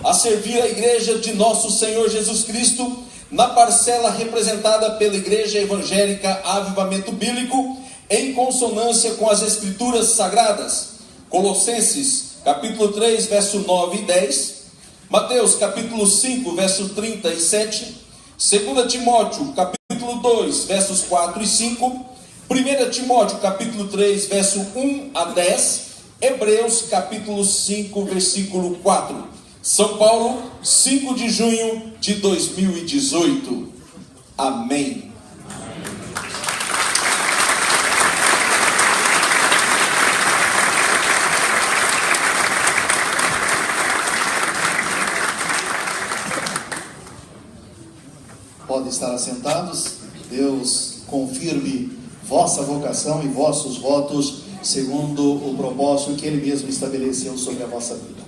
a servir a igreja de nosso Senhor Jesus Cristo, na parcela representada pela Igreja Evangélica Avivamento Bíblico, em consonância com as Escrituras Sagradas. Colossenses, capítulo 3, verso 9 e 10. Mateus, capítulo 5, verso 37. 2 Timóteo, capítulo 2, versos 4 e 5. 1 Timóteo, capítulo 3, verso 1 a 10. Hebreus, capítulo 5, versículo 4. São Paulo, 5 de junho de 2018. Amém. Podem estar assentados. Deus confirme vossa vocação e vossos votos segundo o propósito que Ele mesmo estabeleceu sobre a vossa vida.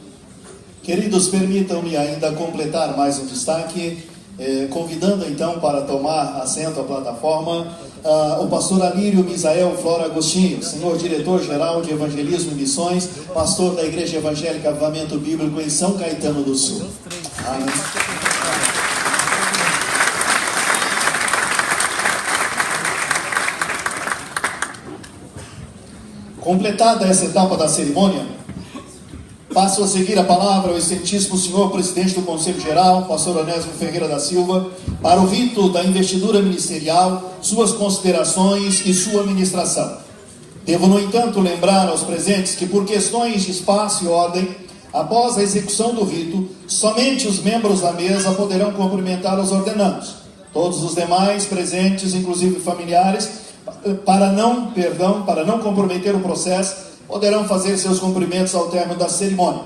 Queridos, permitam-me ainda completar mais um destaque, convidando então para tomar assento à plataforma o pastor Alírio Misael Flora Agostinho, senhor diretor-geral de Evangelismo e Missões, pastor da Igreja Evangélica Avivamento Bíblico em São Caetano do Sul. Amém. Completada essa etapa da cerimônia, passo a seguir a palavra ao excelentíssimo senhor presidente do Conselho Geral, pastor Onésimo Ferreira da Silva, para o rito da investidura ministerial, suas considerações e sua ministração. Devo, no entanto, lembrar aos presentes que, por questões de espaço e ordem, após a execução do rito, somente os membros da mesa poderão cumprimentar os ordenandos. Todos os demais presentes, inclusive familiares, para não comprometer o processo, poderão fazer seus cumprimentos ao término da cerimônia.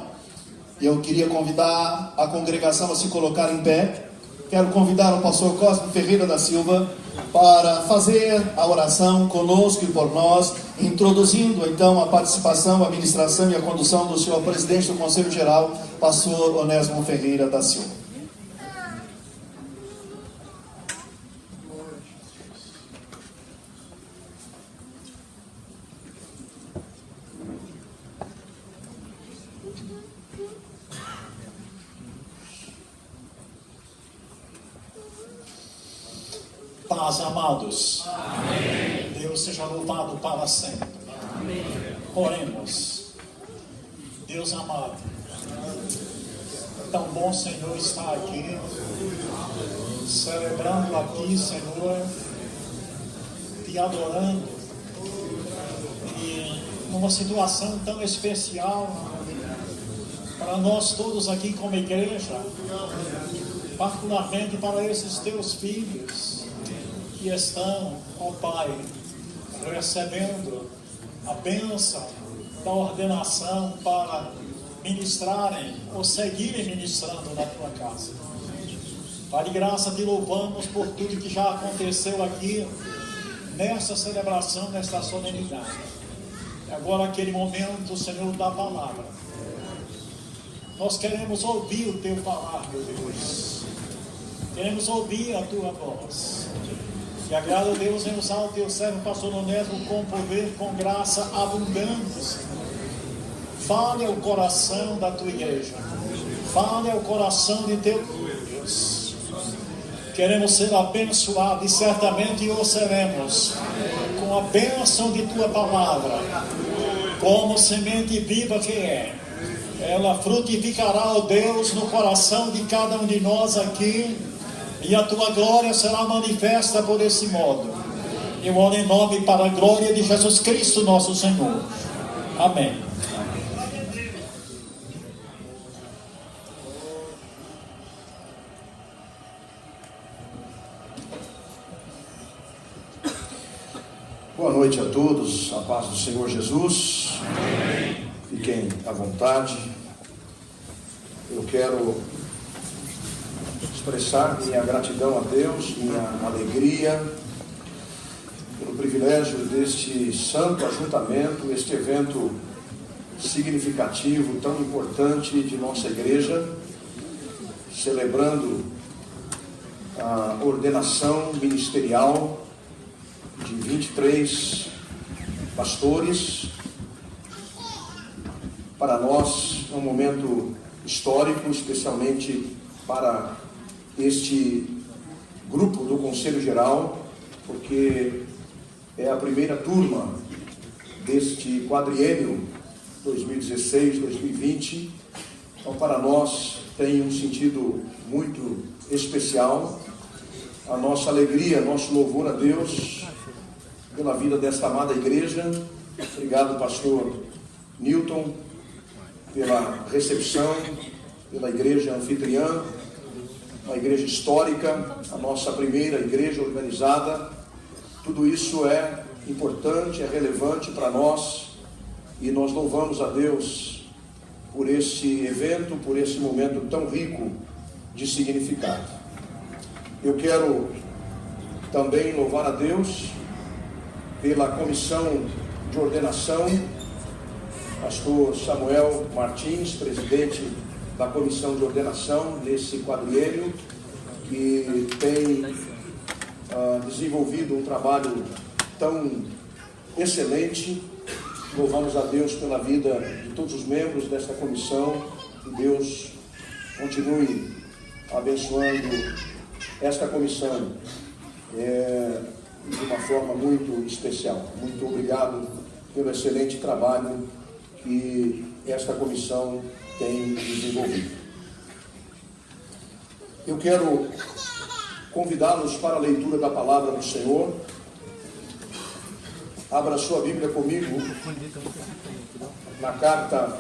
Eu queria convidar a congregação a se colocar em pé. Quero convidar o pastor Cosme Ferreira da Silva para fazer a oração conosco e por nós, introduzindo então a participação, a ministração e a condução do senhor presidente do Conselho Geral, pastor Onésimo Ferreira da Silva. Paz, amados. Amém. Deus seja louvado para sempre. Amém. Oremos. Deus amado, tão bom, Senhor, estar aqui, celebrando aqui, Senhor, te adorando, e numa situação tão especial para nós todos aqui como igreja, particularmente para esses teus filhos que estão, ó Pai, recebendo a bênção da ordenação para ministrarem ou seguirem ministrando na tua casa. Pai de graça, te louvamos por tudo que já aconteceu aqui nessa celebração, nesta solenidade. E agora aquele momento, Senhor, da palavra. Nós queremos ouvir o teu falar, meu Deus. Queremos ouvir a tua voz. Que agrada a Deus em usar o teu servo, pastor Onésimo, com poder, com graça abundante, Senhor. Fale ao coração da tua igreja. Fale ao coração de teu Deus. Queremos ser abençoados e certamente o seremos com a bênção de tua palavra, como semente viva que é. Ela frutificará, ó Deus, no coração de cada um de nós aqui, e a tua glória será manifesta por esse modo. Eu oro em nome para a glória de Jesus Cristo, nosso Senhor. Amém. Boa noite a todos, a paz do Senhor Jesus. Amém. Fiquem à vontade. Eu quero expressar minha gratidão a Deus, minha alegria pelo privilégio deste santo ajuntamento, este evento significativo, tão importante de nossa igreja, celebrando a ordenação ministerial de 23 pastores. Para nós é um momento histórico, especialmente para este grupo do Conselho Geral, porque é a primeira turma deste quadriênio 2016-2020. Então, para nós tem um sentido muito especial. A nossa alegria, nosso louvor a Deus pela vida desta amada igreja. Obrigado, pastor Newton, pela recepção, pela igreja anfitriã, uma igreja histórica, a nossa primeira igreja organizada. Tudo isso é importante, é relevante para nós, e nós louvamos a Deus por esse evento, por esse momento tão rico de significado. Eu quero também louvar a Deus pela comissão de ordenação, pastor Samuel Martins, presidente da comissão de ordenação desse quadriênio, que tem desenvolvido um trabalho tão excelente. Louvamos a Deus pela vida de todos os membros desta comissão, que Deus continue abençoando esta comissão de uma forma muito especial. Muito obrigado pelo excelente trabalho que esta comissão tem desenvolvido. Eu quero convidá-los para a leitura da palavra do Senhor. Abra sua Bíblia comigo na carta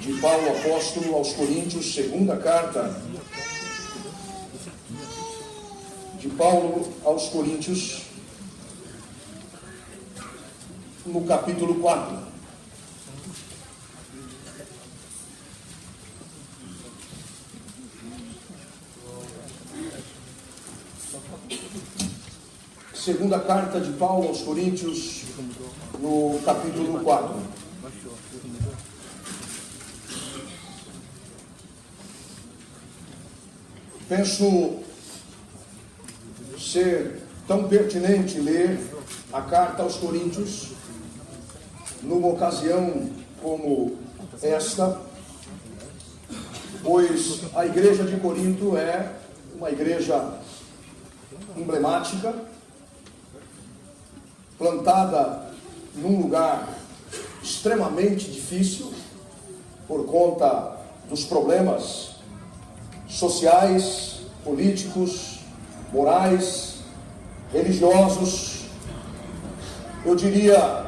de Paulo apóstolo aos Coríntios, segunda carta de Paulo aos Coríntios, no capítulo 4. Segunda carta de Paulo aos Coríntios, no capítulo 4. Penso ser tão pertinente ler a carta aos Coríntios numa ocasião como esta, pois a igreja de Corinto é uma igreja emblemática, plantada num lugar extremamente difícil por conta dos problemas sociais, políticos, morais, religiosos. Eu diria,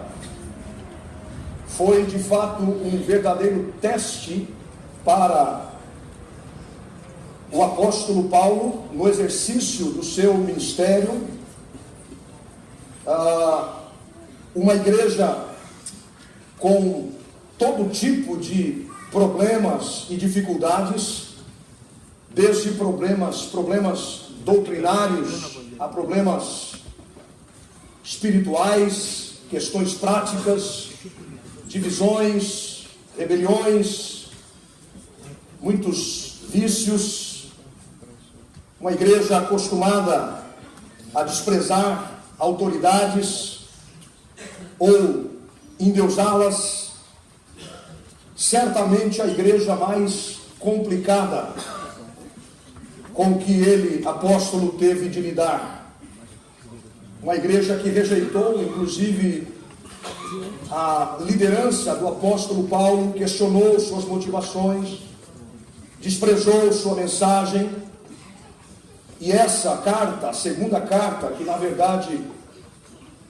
foi de fato um verdadeiro teste para o apóstolo Paulo no exercício do seu ministério. Uma igreja com todo tipo de problemas e dificuldades, desde problemas doutrinários a problemas espirituais, questões práticas, divisões, rebeliões, muitos vícios. Uma igreja acostumada a desprezar autoridades ou endeusá-las. Certamente a igreja mais complicada com que ele, apóstolo, teve de lidar. Uma igreja que rejeitou, inclusive, a liderança do apóstolo Paulo, questionou suas motivações, desprezou sua mensagem. E essa carta, a segunda carta, que na verdade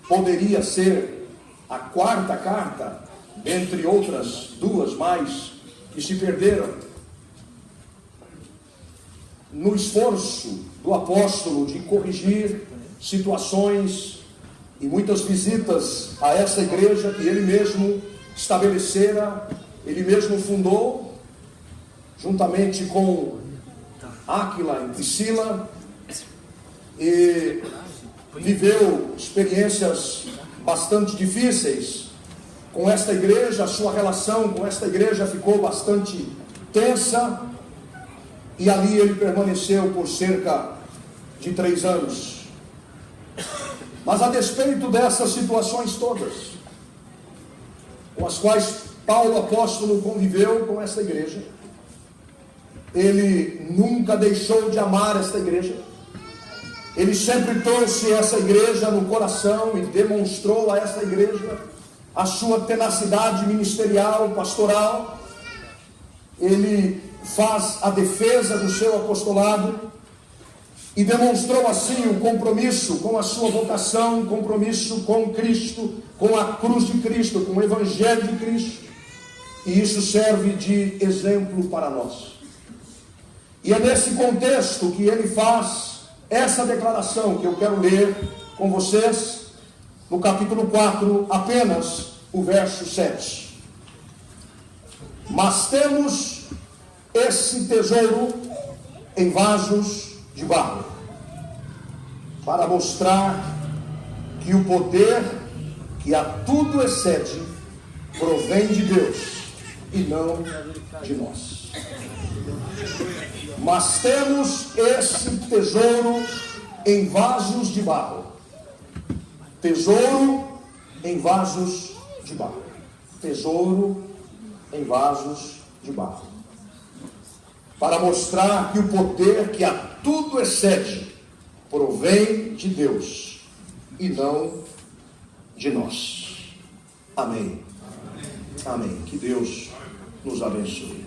poderia ser a quarta carta, entre outras duas mais que se perderam, no esforço do apóstolo de corrigir situações e muitas visitas a essa igreja que ele mesmo estabelecera, ele mesmo fundou, juntamente com Áquila e Priscila, e viveu experiências bastante difíceis com esta igreja. A sua relação com esta igreja ficou bastante tensa, e ali ele permaneceu por cerca de 3 anos. Mas a despeito dessas situações todas, com as quais Paulo apóstolo conviveu com esta igreja. Ele nunca deixou de amar esta igreja. Ele sempre trouxe essa igreja no coração e demonstrou a essa igreja a sua tenacidade ministerial, pastoral. Ele faz a defesa do seu apostolado e demonstrou assim o compromisso com a sua vocação, compromisso com Cristo, com a cruz de Cristo, com o Evangelho de Cristo. E isso serve de exemplo para nós. E é nesse contexto que ele faz essa declaração que eu quero ler com vocês, no capítulo 4, apenas o verso 7. Mas temos esse tesouro em vasos de barro, para mostrar que o poder que a tudo excede provém de Deus e não de nós. Mas temos esse tesouro em vasos de barro. Tesouro em vasos de barro. Tesouro em vasos de barro. Para mostrar que o poder que a tudo excede provém de Deus e não de nós. Amém. Amém. Que Deus nos abençoe.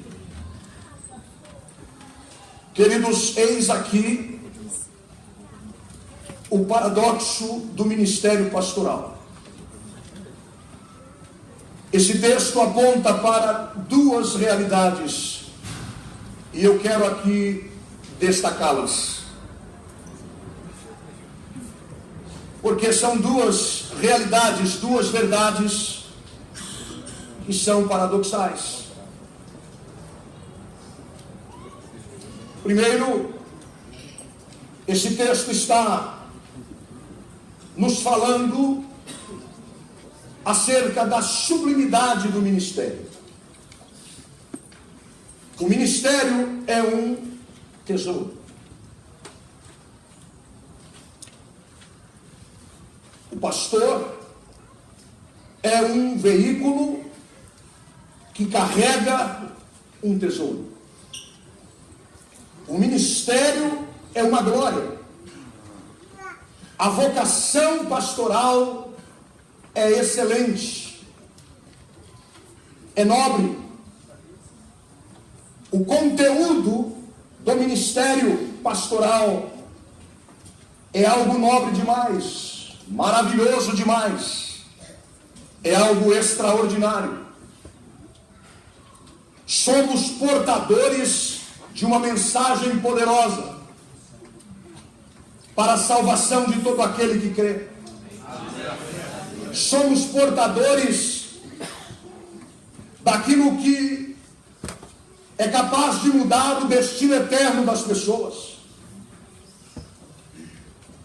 Queridos, eis aqui o paradoxo do ministério pastoral. Esse texto aponta para duas realidades e eu quero aqui destacá-las. Porque são duas realidades, duas verdades que são paradoxais. Primeiro, esse texto está nos falando acerca da sublimidade do ministério. O ministério é um tesouro. O pastor é um veículo que carrega um tesouro. O ministério é uma glória. A vocação pastoral é excelente, é nobre. O conteúdo do ministério pastoral é algo nobre demais, maravilhoso demais, é algo extraordinário. Somos portadores de uma mensagem poderosa para a salvação de todo aquele que crê. Somos portadores daquilo que é capaz de mudar o destino eterno das pessoas.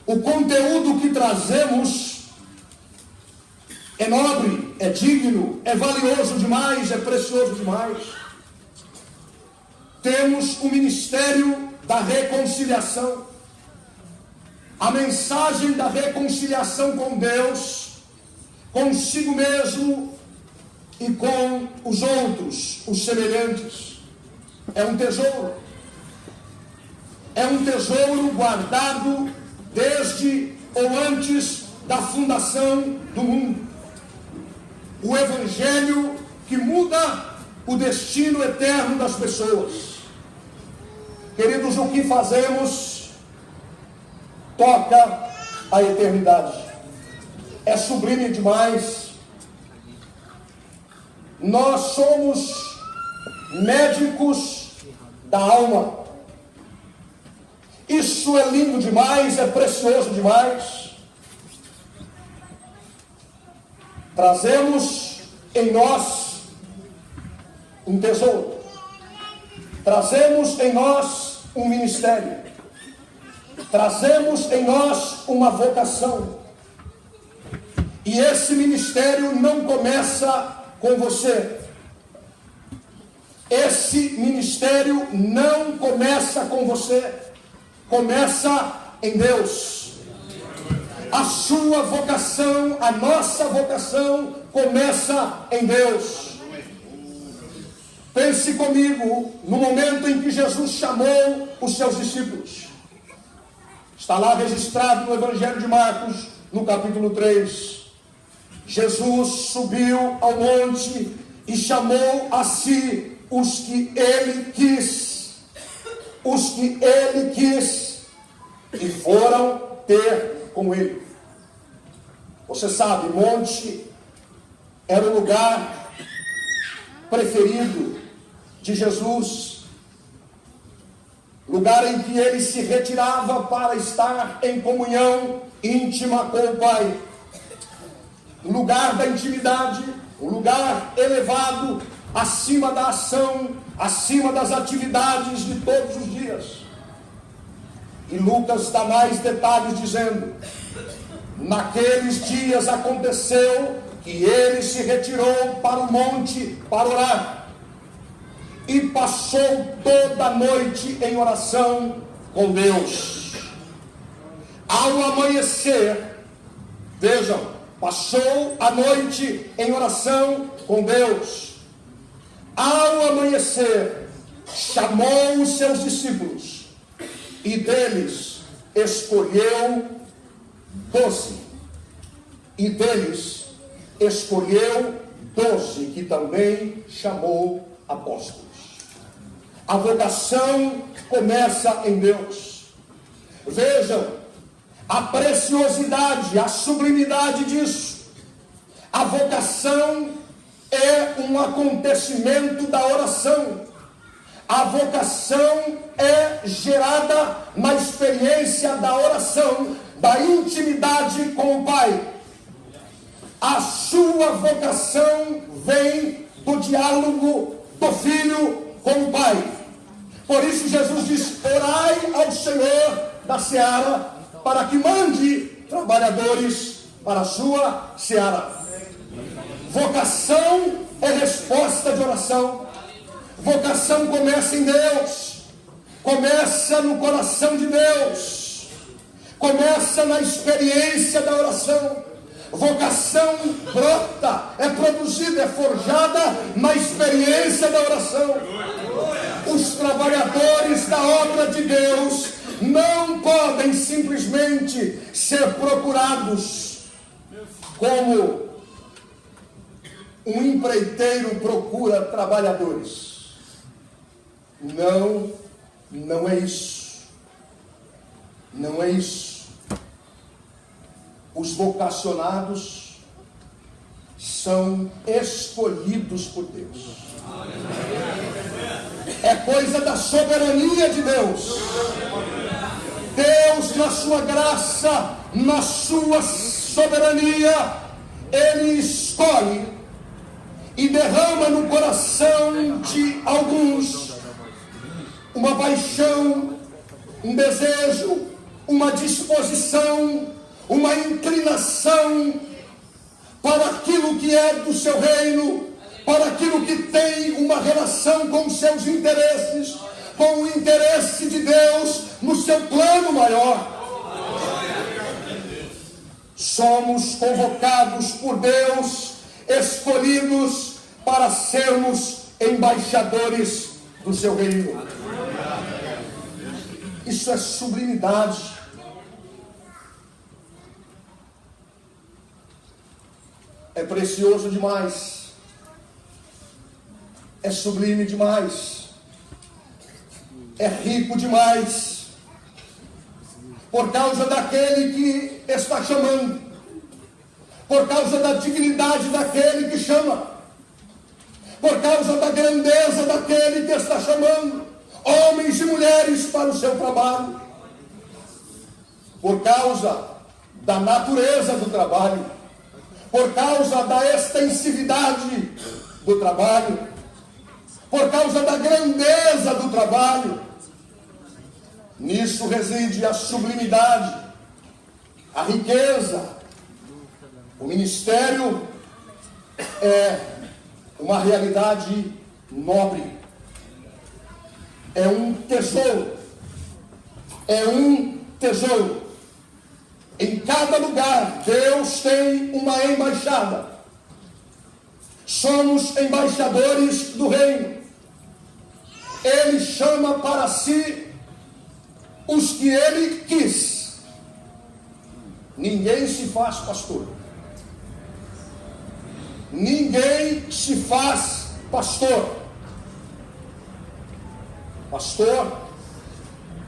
O conteúdo que trazemos é nobre, é digno, é valioso demais, é precioso demais. Temos o ministério da reconciliação. A mensagem da reconciliação com Deus, consigo mesmo e com os outros, os semelhantes. É um tesouro. É um tesouro guardado desde ou antes da fundação do mundo. O Evangelho que muda o destino eterno das pessoas. Queridos, o que fazemos toca a eternidade. É sublime demais. Nós somos médicos da alma. Isso é lindo demais, é precioso demais. Trazemos em nós um tesouro. Trazemos em nós um ministério. Trazemos em nós uma vocação. E esse ministério não começa com você. Esse ministério não começa com você. Começa em Deus. A sua vocação, a nossa vocação começa em Deus. Pense comigo no momento em que Jesus chamou os seus discípulos. Está lá registrado no Evangelho de Marcos, no capítulo 3. Jesus subiu ao monte e chamou a si os que ele quis. Os que ele quis. E foram ter com ele. Você sabe, monte era o lugar preferido de Jesus, lugar em que ele se retirava para estar em comunhão íntima com o Pai, lugar da intimidade, um lugar elevado acima da ação, acima das atividades de todos os dias. E Lucas dá mais detalhes dizendo: naqueles dias aconteceu que ele se retirou para o monte para orar. E passou toda a noite em oração com Deus. Ao amanhecer, vejam, passou a noite em oração com Deus. Ao amanhecer, chamou os seus discípulos e deles escolheu 12. E deles escolheu 12, que também chamou apóstolos. A vocação começa em Deus. Vejam a preciosidade, a sublimidade disso. A vocação é um acontecimento da oração. A vocação é gerada na experiência da oração, da intimidade com o Pai. A sua vocação vem do diálogo do Filho com o Pai. Por isso Jesus diz: orai ao Senhor da seara, para que mande trabalhadores para a sua seara. Vocação é resposta de oração. Vocação começa em Deus, começa no coração de Deus, começa na experiência da oração. Vocação brota, é produzida, é forjada na experiência da oração. Os trabalhadores da obra de Deus não podem simplesmente ser procurados como um empreiteiro procura trabalhadores. Não é isso. Não é isso. Os vocacionados são escolhidos por Deus. É coisa da soberania de Deus. Deus, na sua graça, na sua soberania, Ele escolhe e derrama no coração de alguns uma paixão, um desejo, uma disposição, uma inclinação para aquilo que é do seu reino, para aquilo que tem uma relação com os seus interesses, com o interesse de Deus no seu plano maior. Somos convocados por Deus, escolhidos para sermos embaixadores do seu reino. Isso é sublimidade. É precioso demais. É sublime demais. É rico demais. Por causa daquele que está chamando. Por causa da dignidade daquele que chama. Por causa da grandeza daquele que está chamando homens e mulheres para o seu trabalho. Por causa da natureza do trabalho. Por causa da extensividade do trabalho, por causa da grandeza do trabalho. Nisso reside a sublimidade, a riqueza. O ministério é uma realidade nobre, é um tesouro, Em cada lugar, Deus tem uma embaixada. Somos embaixadores do reino. Ele chama para si os que Ele quis. Ninguém se faz pastor. Ninguém se faz pastor. Pastor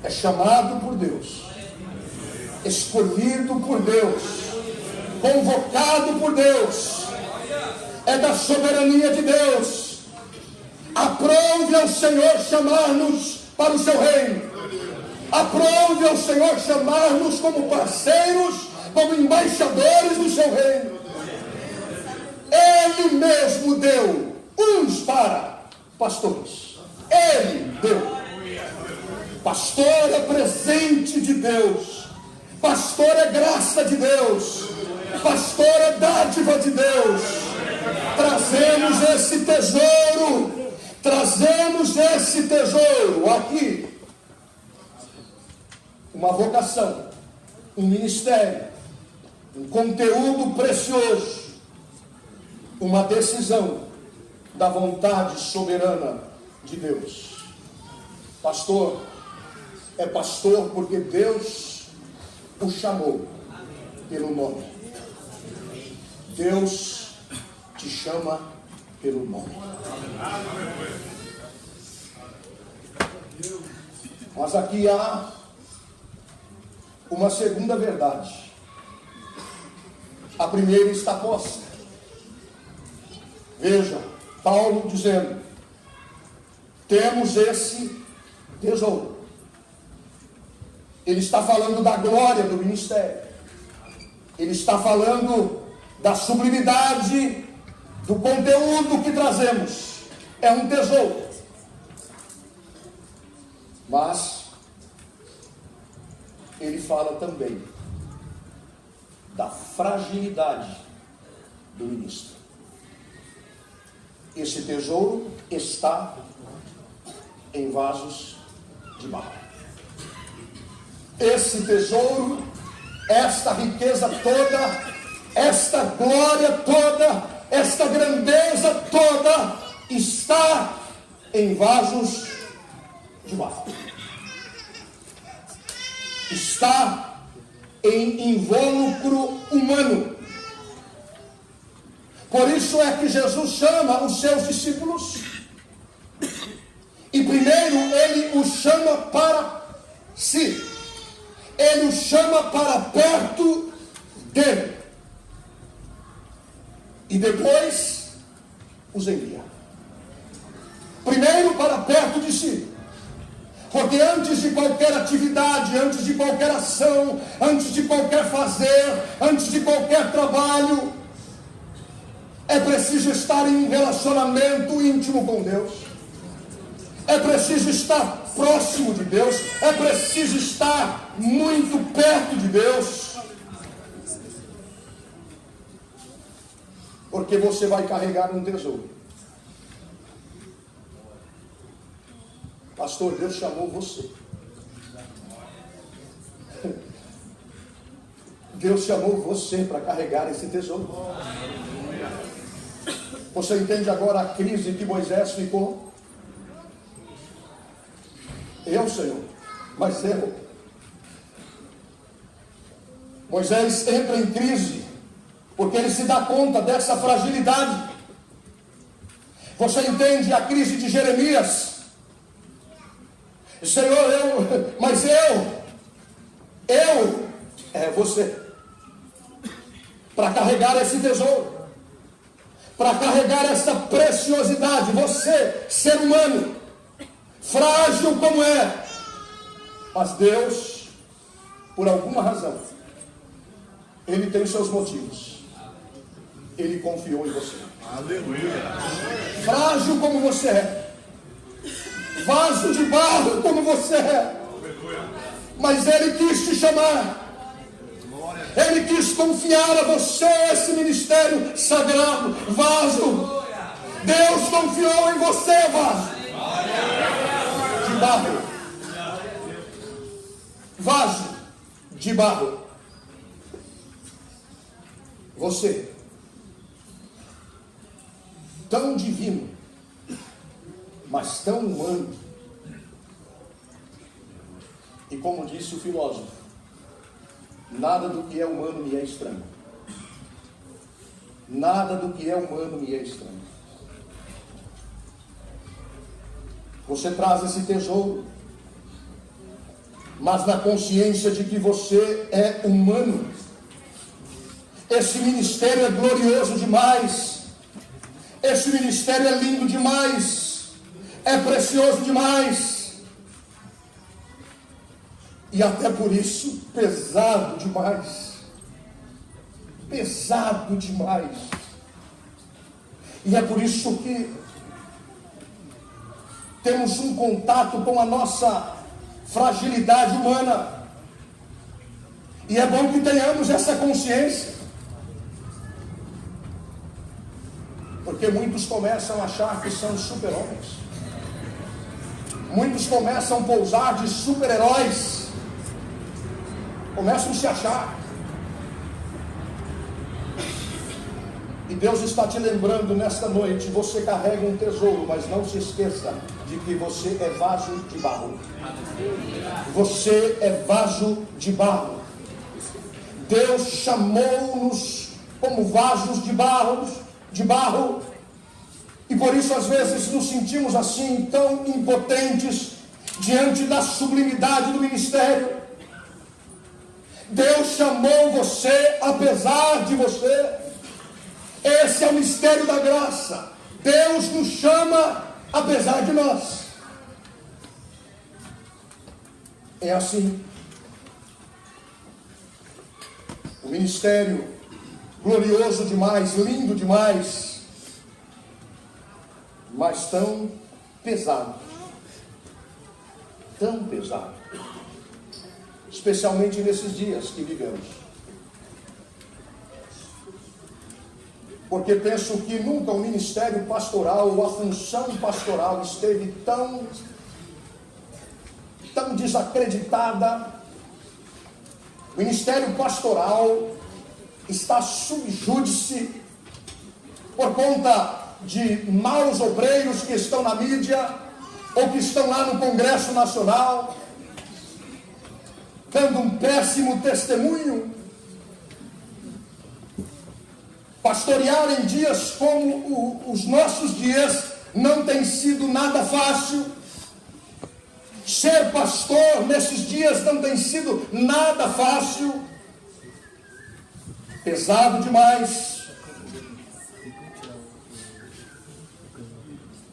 é chamado por Deus, escolhido por Deus, convocado por Deus, é da soberania de Deus. Aprove ao Senhor chamar-nos para o seu reino. Aprove ao Senhor chamar-nos como parceiros, como embaixadores do seu reino. Ele mesmo deu uns para pastores. Ele deu. Pastor é presente de Deus. Pastor é graça de Deus. Pastor é dádiva de Deus. Trazemos esse tesouro. Trazemos esse tesouro aqui. Uma vocação, um ministério, um conteúdo precioso, uma decisão da vontade soberana de Deus. Pastor é pastor porque Deus o chamou pelo nome. Deus te chama pelo nome. Mas aqui há uma segunda verdade. A primeira está posta. Veja, Paulo dizendo: temos esse tesouro. Ele está falando da glória do ministério. Ele está falando da sublimidade do conteúdo que trazemos. É um tesouro. Mas ele fala também da fragilidade do ministro. Esse tesouro está em vasos de barro. Esse tesouro, esta riqueza toda, esta glória toda, esta grandeza toda está em vasos de barro. Está em invólucro humano. Por isso é que Jesus chama os seus discípulos. E primeiro ele os chama para si. Ele os chama para perto dele. E depois os envia. Primeiro para perto de si. Porque antes de qualquer atividade, antes de qualquer ação, antes de qualquer fazer, antes de qualquer trabalho, é preciso estar em um relacionamento íntimo com Deus. É preciso estar próximo de Deus. É preciso estar muito perto de Deus. Porque você vai carregar um tesouro. Pastor, Deus chamou você. Deus chamou você para carregar esse tesouro. Você entende agora a crise que Moisés ficou? Eu, Senhor, mas eu. Moisés entra em crise porque ele se dá conta dessa fragilidade. Você entende a crise de Jeremias? Senhor, você, para carregar esse tesouro, para carregar essa preciosidade, você, ser humano, frágil como é, mas Deus, por alguma razão, Ele tem os seus motivos, Ele confiou em você. Aleluia. Frágil como você é, vaso de barro como você é, mas Ele quis te chamar. Ele quis confiar a você esse ministério sagrado, vaso. Deus confiou em você, vaso de barro. Vaso de barro. Você, tão divino, mas tão humano, E como disse o filósofo, nada do que é humano me é estranho. Nada do que é humano me é estranho. Você traz esse tesouro, mas na consciência de que você é humano. Esse ministério é glorioso demais. Esse ministério é lindo demais. É precioso demais. E até por isso, pesado demais. Pesado demais. E é por isso que temos um contato com a nossa fragilidade humana. E é bom que tenhamos essa consciência. Porque muitos começam a achar que são super-homens. Muitos começam a pousar de super-heróis. Começam a se achar. E Deus está te lembrando nesta noite, você carrega um tesouro, mas não se esqueça de que você é vaso de barro. Você é vaso de barro. Deus chamou-nos como vasos de barro, e por isso às vezes nos sentimos assim, tão impotentes, diante da sublimidade do ministério. Deus chamou você, apesar de você. Esse é o mistério da graça. Deus nos chama, apesar de nós. É assim. O ministério glorioso demais, lindo demais, mas tão pesado. Tão pesado. Especialmente nesses dias que vivemos. Porque penso que nunca o ministério pastoral ou a função pastoral esteve tão desacreditada. O ministério pastoral está sob júdice por conta de maus obreiros que estão na mídia ou que estão lá no Congresso Nacional, dando um péssimo testemunho. Pastorear em dias como os nossos dias não tem sido nada fácil. Ser pastor nesses dias não tem sido nada fácil. Pesado demais.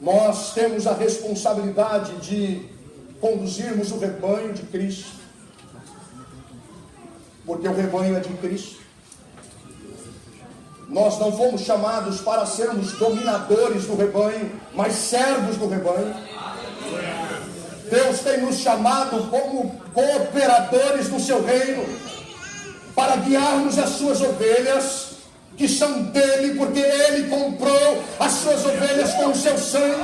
Nós temos a responsabilidade de conduzirmos o rebanho de Cristo. Porque o rebanho é de Cristo. Nós não fomos chamados para sermos dominadores do rebanho, mas servos do rebanho. Deus tem nos chamado como cooperadores do seu reino, para guiarmos as suas ovelhas, que são dele, porque ele comprou as suas ovelhas com o seu sangue,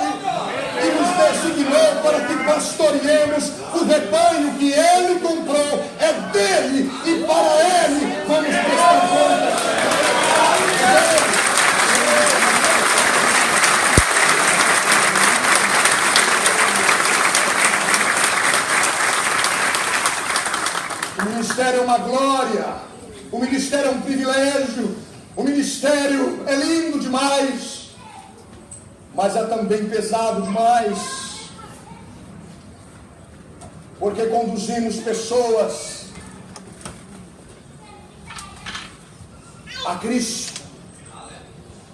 e nos designou para que pastoreemos o rebanho que ele comprou. É dele, e para ele vamos prestar contas. O ministério é uma glória, o ministério é um privilégio, o ministério é lindo demais, mas é também pesado demais, porque conduzimos pessoas a Cristo,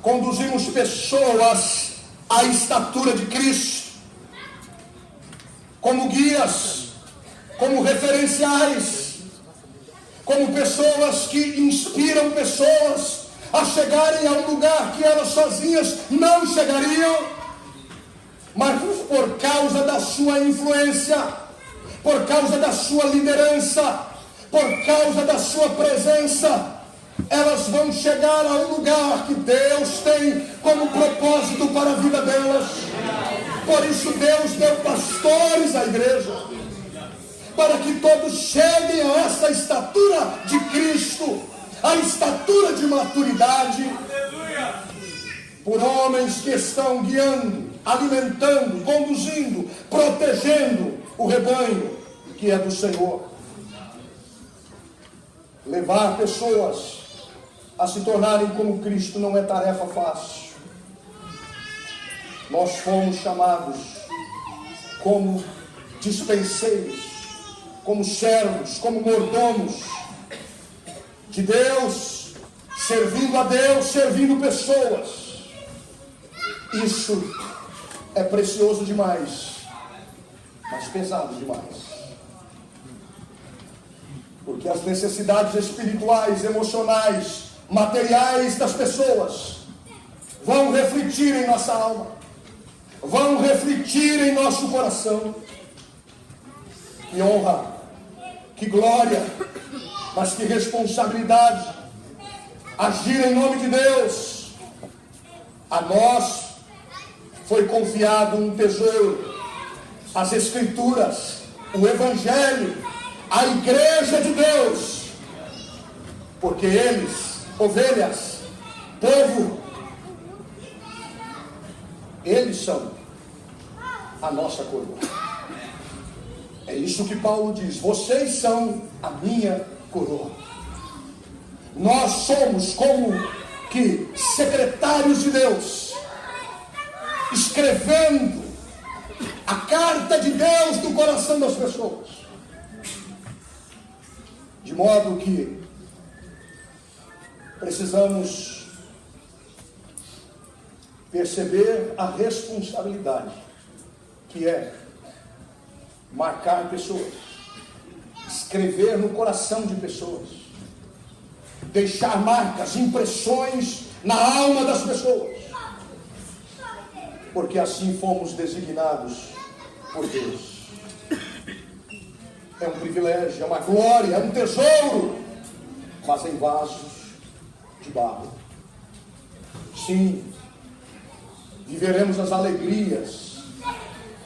conduzimos pessoas à estatura de Cristo, como guias, como referenciais, como pessoas que inspiram pessoas a chegarem a um lugar que elas sozinhas não chegariam, mas por causa da sua influência, por causa da sua liderança, por causa da sua presença, elas vão chegar a um lugar que Deus tem como propósito para a vida delas. Por isso Deus deu pastores à igreja, para que todos cheguem a essa estatura de Cristo, a estatura de maturidade, por homens que estão guiando, alimentando, conduzindo, protegendo o rebanho. que é do Senhor. Levar pessoas a se tornarem como Cristo não é tarefa fácil. Nós fomos chamados como dispenseiros, como servos, como mordomos de Deus, servindo a Deus, servindo pessoas. Isso é precioso demais, mas pesado demais. Porque as necessidades espirituais, emocionais, materiais das pessoas vão refletir em nossa alma, vão refletir em nosso coração. Que honra, que glória, mas que responsabilidade agir em nome de Deus. A nós foi confiado um tesouro, as Escrituras, o Evangelho, a Igreja de Deus, porque eles, ovelhas, povo, eles são a nossa coroa. É isso que Paulo diz: vocês são a minha coroa. Nós somos como que secretários de Deus, escrevendo a carta de Deus no coração das pessoas, de modo que precisamos perceber a responsabilidade que é marcar pessoas, escrever no coração de pessoas, deixar marcas, impressões na alma das pessoas, porque assim fomos designados por Deus. É um privilégio, é uma glória, é um tesouro, mas em vasos de barro. Sim, viveremos as alegrias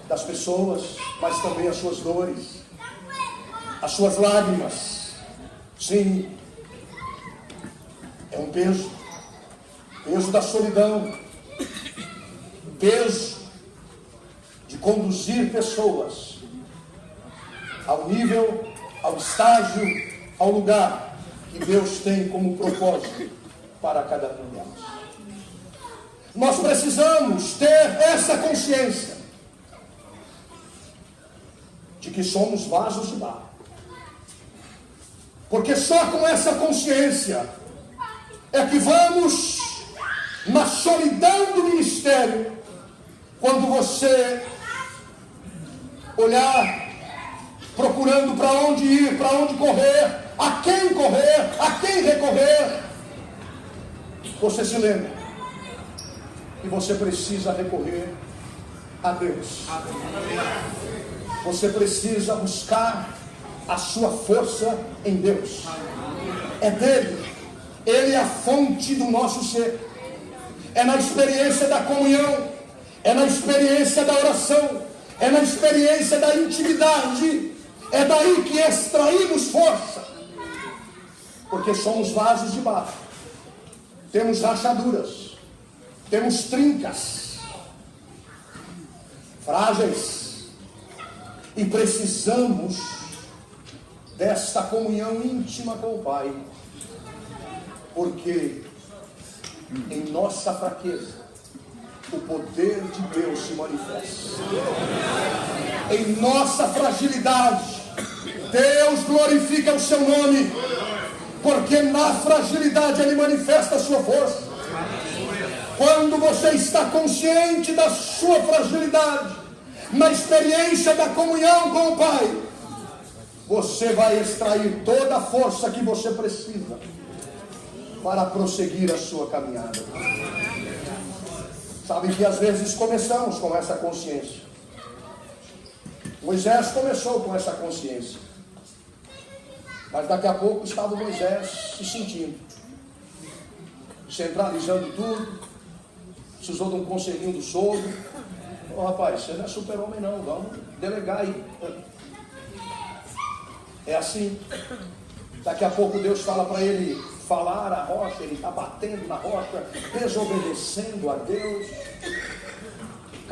das pessoas, mas também as suas dores, as suas lágrimas. Sim, é um peso da solidão, peso de conduzir pessoas ao nível, ao estágio, ao lugar que Deus tem como propósito para cada um delas. Nós precisamos ter essa consciência de que somos vasos de barro, porque só com essa consciência é que vamos na solidão do ministério. Quando você olhar procurando para onde ir, para onde correr, a quem recorrer, você se lembra que você precisa recorrer a Deus. Você precisa buscar a sua força em Deus. É dele. Ele é a fonte do nosso ser. É na experiência da comunhão, é na experiência da oração, é na experiência da intimidade. É daí que extraímos força, porque somos vasos de barro, temos rachaduras, temos trincas, frágeis, e precisamos desta comunhão íntima com o Pai, porque em nossa fraqueza o poder de Deus se manifesta. Em nossa fragilidade Deus glorifica o seu nome, porque na fragilidade Ele manifesta a sua força. Quando você está consciente da sua fragilidade, na experiência da comunhão com o Pai, você vai extrair toda a força que você precisa para prosseguir a sua caminhada. Sabe que às vezes começamos com essa consciência. Moisés começou com essa consciência, mas daqui a pouco estava Moisés se sentindo, centralizando tudo, precisou de um conselhinho do sogro. Ô rapaz, você não é super-homem não, vamos delegar aí. É assim. Daqui a pouco Deus fala para ele falar a rocha, ele está batendo na rocha, desobedecendo a Deus.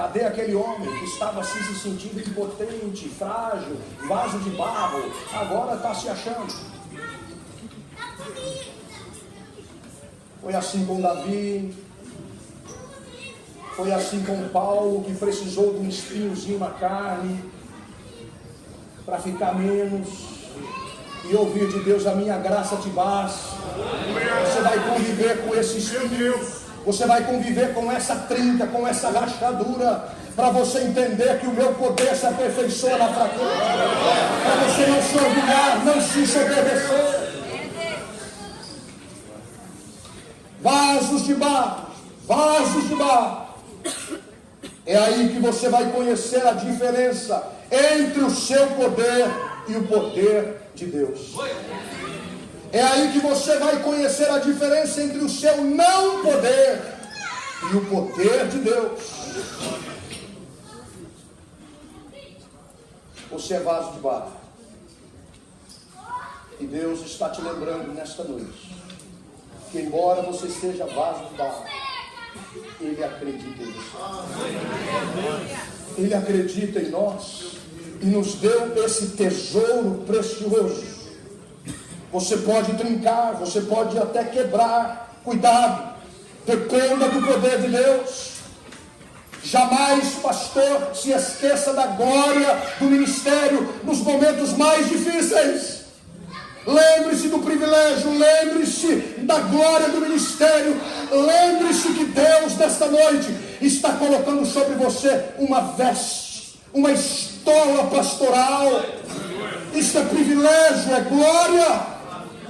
Cadê aquele homem que estava assim se sentindo impotente, frágil, vaso de barro, agora está se achando? Foi assim com Davi, foi assim com Paulo, que precisou de um espinhozinho na carne para ficar menos e ouvir de Deus: a minha graça te basta. Você vai conviver com esse espinho. Você vai conviver com essa trinca, com essa rachadura, para você entender que o meu poder se aperfeiçoa na fraqueza, para você não se orgulhar, não se ensoberbecer. Vasos de barro, vasos de barro. É aí que você vai conhecer a diferença entre o seu poder e o poder de Deus. É aí que você vai conhecer a diferença entre o seu não poder e o poder de Deus. Você é vaso de barro. E Deus está te lembrando nesta noite que, embora você seja vaso de barro, Ele acredita em você. Ele acredita em nós e nos deu esse tesouro precioso. Você pode trincar, você pode até quebrar. Cuidado, dependa do poder de Deus. Jamais, pastor, se esqueça da glória do ministério nos momentos mais difíceis. Lembre-se do privilégio, lembre-se da glória do ministério. Lembre-se que Deus, nesta noite, está colocando sobre você uma veste, uma estola pastoral. Isso é privilégio, é glória.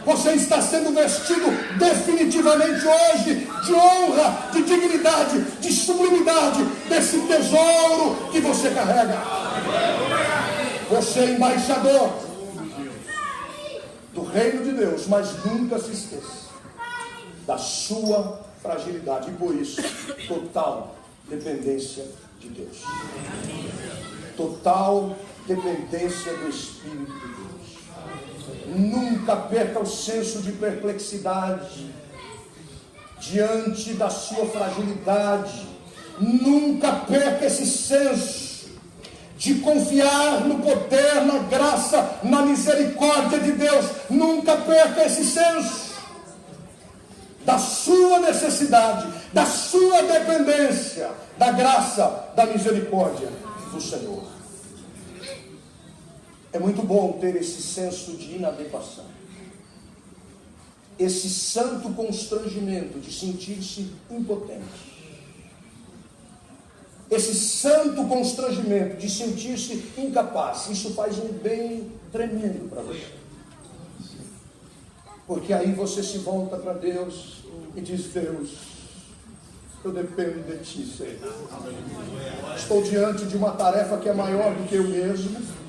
Você está sendo vestido definitivamente hoje de honra, de dignidade, de sublimidade, desse tesouro que você carrega. Você é embaixador do reino de Deus, mas nunca se esqueça da sua fragilidade e, por isso, total dependência de Deus. Total dependência do Espírito de Deus. Nunca perca o senso de perplexidade diante da sua fragilidade. Nunca perca esse senso de confiar no poder, na graça, na misericórdia de Deus. Nunca perca esse senso da sua necessidade, da sua dependência, da graça, da misericórdia do Senhor. É muito bom ter esse senso de inadequação, esse santo constrangimento de sentir-se impotente, esse santo constrangimento de sentir-se incapaz. Isso faz um bem tremendo para você, porque aí você se volta para Deus e diz: Deus, eu dependo de Ti, Senhor. Estou diante de uma tarefa que é maior do que eu mesmo.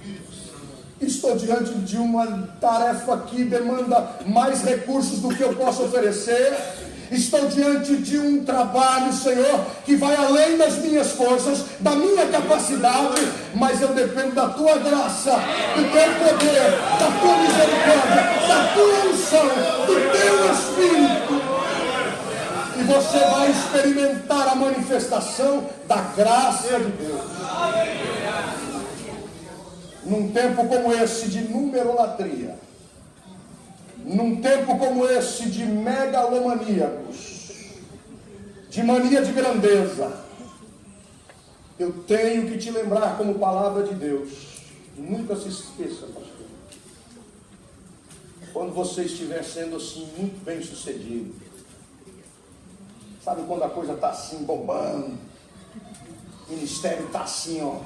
Estou diante de uma tarefa que demanda mais recursos do que eu posso oferecer. Estou diante de um trabalho, Senhor, que vai além das minhas forças, da minha capacidade, mas eu dependo da Tua graça, do Teu poder, da Tua misericórdia, da Tua unção, do Teu Espírito. E você vai experimentar a manifestação da graça de Deus. Num tempo como esse de numerolatria, num tempo como esse de megalomaníacos, de mania de grandeza, eu tenho que te lembrar como palavra de Deus. Nunca se esqueça, pastor, quando você estiver sendo assim muito bem sucedido, sabe quando a coisa está assim bombando, o ministério está assim, ó,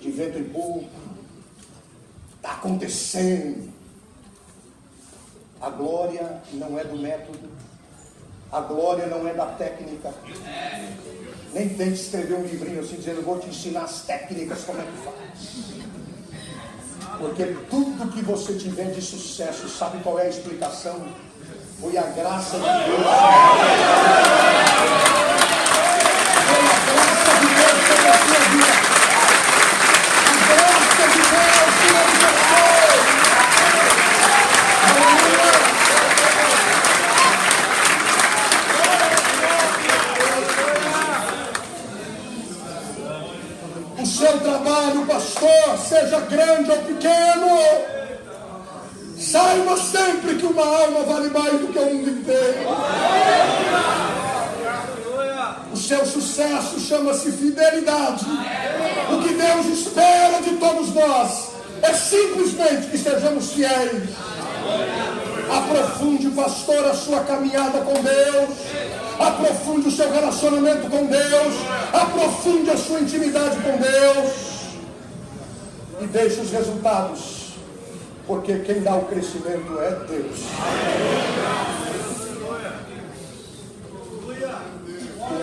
de vento em pouco, está acontecendo. A glória não é do método, a glória não é da técnica. Nem tente escrever um livrinho assim dizendo: vou te ensinar as técnicas, como é que faz. Porque tudo que você tiver de sucesso, sabe qual é a explicação? Foi a graça de Deus. Foi a graça de Deus sobre a sua vida. A graça de Deus sobre você. Saiba sempre que uma alma vale mais do que o mundo inteiro. O seu sucesso chama-se fidelidade. O que Deus espera de todos nós é simplesmente que sejamos fiéis. Aprofunde, pastor, a sua caminhada com Deus. Aprofunde o seu relacionamento com Deus. Aprofunde a sua intimidade com Deus. E deixe os resultados, porque quem dá o crescimento é Deus.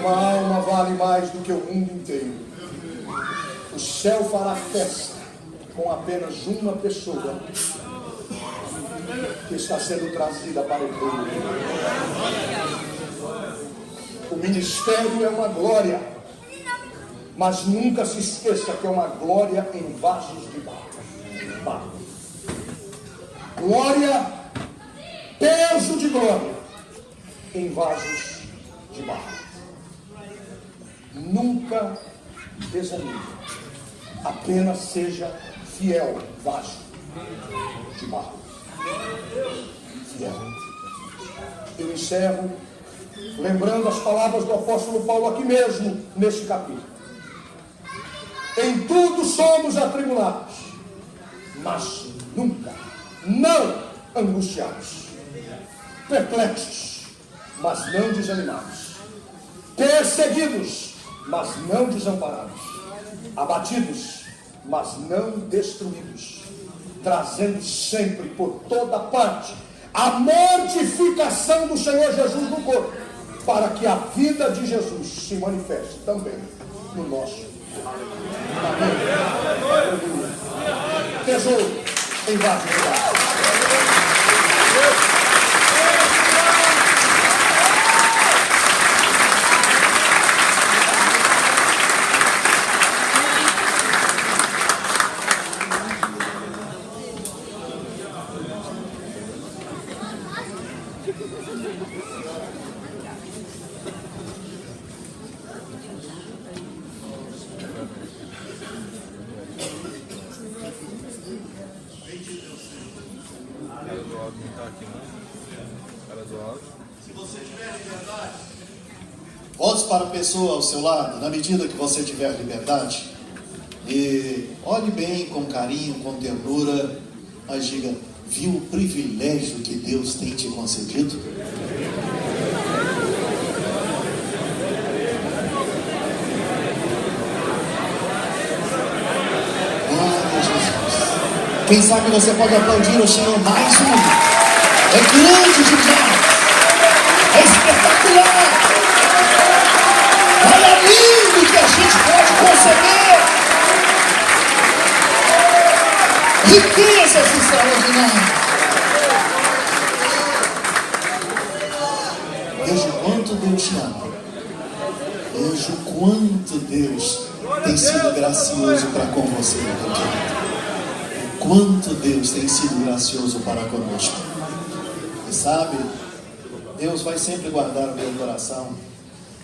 Uma alma vale mais do que o mundo inteiro. O céu fará festa com apenas uma pessoa que está sendo trazida para o reino. O ministério é uma glória, mas nunca se esqueça que é uma glória em vasos de barro. Glória, peso de glória em vasos de barro. Nunca desanime, apenas seja fiel, vaso de barro. Fiel. Eu encerro lembrando as palavras do apóstolo Paulo aqui mesmo, nesse capítulo. Em tudo somos atribulados, mas nunca, não angustiados, perplexos, mas não desanimados, perseguidos, mas não desamparados, abatidos, mas não destruídos, trazendo sempre por toda parte a mortificação do Senhor Jesus no corpo, para que a vida de Jesus se manifeste também no nosso Amém. Tesouro em vasos de barro. Volte para a pessoa ao seu lado, na medida que você tiver liberdade, e olhe bem com carinho, com ternura, mas diga: viu o privilégio que Deus tem te concedido? Glória a Jesus. Quem sabe você pode aplaudir o Senhor mais um. É grande demais. É espetacular. Olha lindo que a gente pode conceber. Riquezas extraordinárias. Veja o quanto Deus te ama. Veja o quanto Deus tem sido gracioso para com você. O quanto Deus tem sido gracioso para conosco. E sabe, Deus vai sempre guardar o meu coração,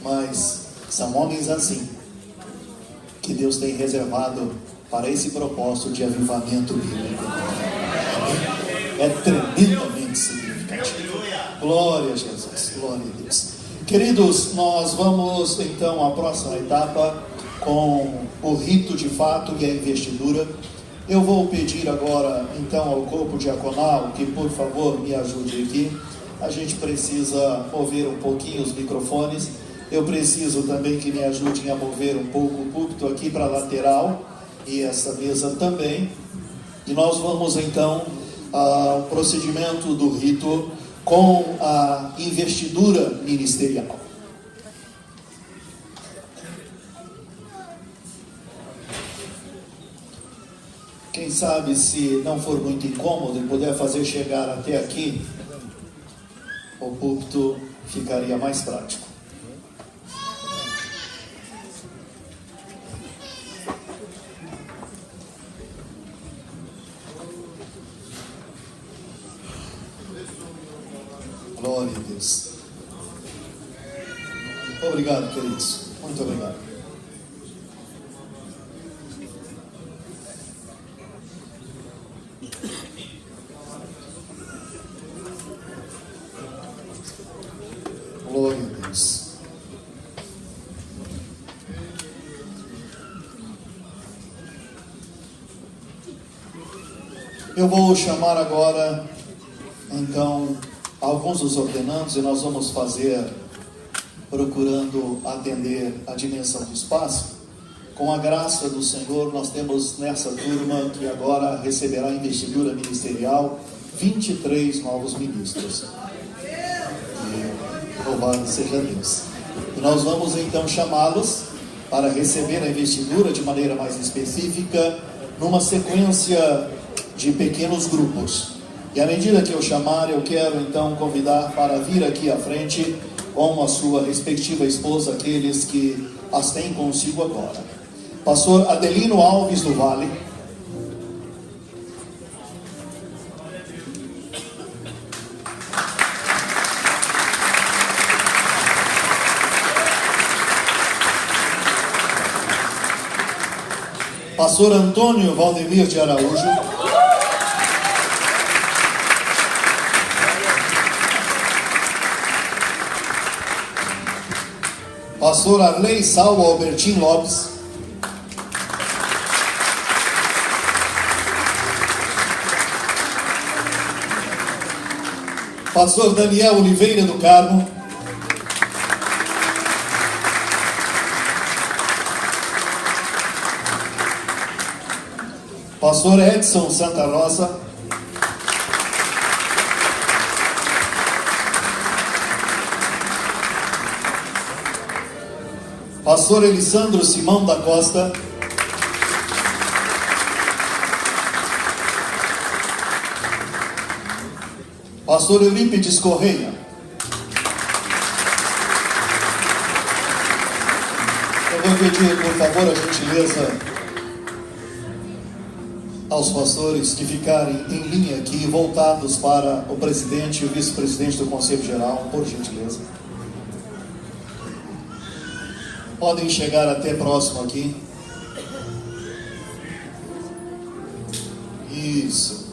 mas são homens assim que Deus tem reservado para esse propósito de avivamento bíblico. É tremendamente significativo. Glória a Jesus, glória a Deus. Queridos, nós vamos então à próxima etapa com o rito de fato, que é a investidura. Eu vou pedir agora então ao corpo diaconal que por favor me ajude aqui. A gente precisa mover um pouquinho os microfones. Eu preciso também que me ajudem a mover um pouco o púlpito aqui para a lateral e essa mesa também. E nós vamos então ao procedimento do rito com a investidura ministerial. Quem sabe, se não for muito incômodo e puder fazer chegar até aqui, o púlpito ficaria mais prático. Glória a Deus. Obrigado, queridos. Muito obrigado. Eu vou chamar agora, então, alguns dos ordenandos e nós vamos fazer, procurando atender a dimensão do espaço. Com a graça do Senhor, nós temos nessa turma que agora receberá a investidura ministerial 23 novos ministros. E louvado seja Deus. E nós vamos então chamá-los para receber a investidura de maneira mais específica, numa sequência de pequenos grupos. E à medida que eu chamar, eu quero então convidar para vir aqui à frente com a sua respectiva esposa, aqueles que as têm consigo agora. Pastor Adelino Alves do Vale. Pastor Antônio Valdemir de Araújo. Pastor Arley Salvo Albertin Lopes. Pastor Daniel Oliveira do Carmo. Pastor Edson Santa Rosa. Pastor Elisandro Simão da Costa. Pastor Eurípides Correia. Eu vou pedir, por favor, a gentileza aos pastores que ficarem em linha aqui, voltados para o presidente e o vice-presidente do Conselho Geral, por gentileza. Podem chegar até próximo aqui. Isso.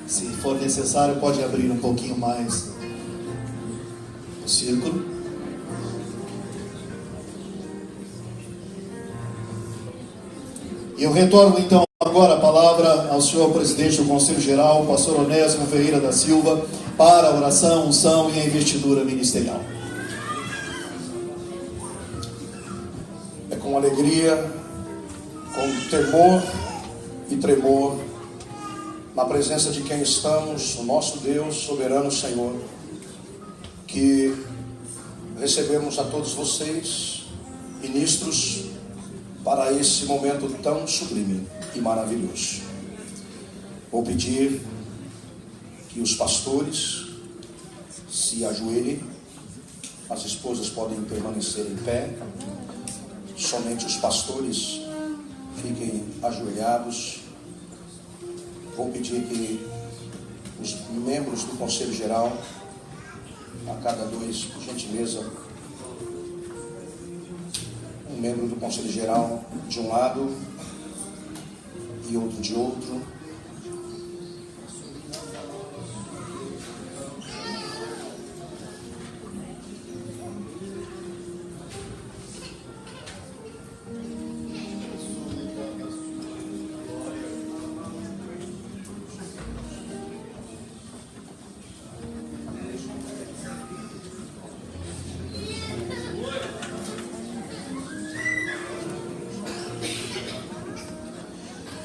Se for necessário, pode abrir um pouquinho mais o círculo. E eu retorno então agora a palavra ao senhor presidente do Conselho Geral, pastor Onésimo Ferreira da Silva, para a oração, unção e a investidura ministerial. É com alegria, com temor e tremor, na presença de quem estamos, o nosso Deus, soberano Senhor, que recebemos a todos vocês, ministros, para esse momento tão sublime e maravilhoso. Vou pedir que os pastores se ajoelhem, as esposas podem permanecer em pé, somente os pastores fiquem ajoelhados. Vou pedir que os membros do Conselho Geral, a cada dois, por gentileza, um membro do Conselho Geral de um lado e outro de outro.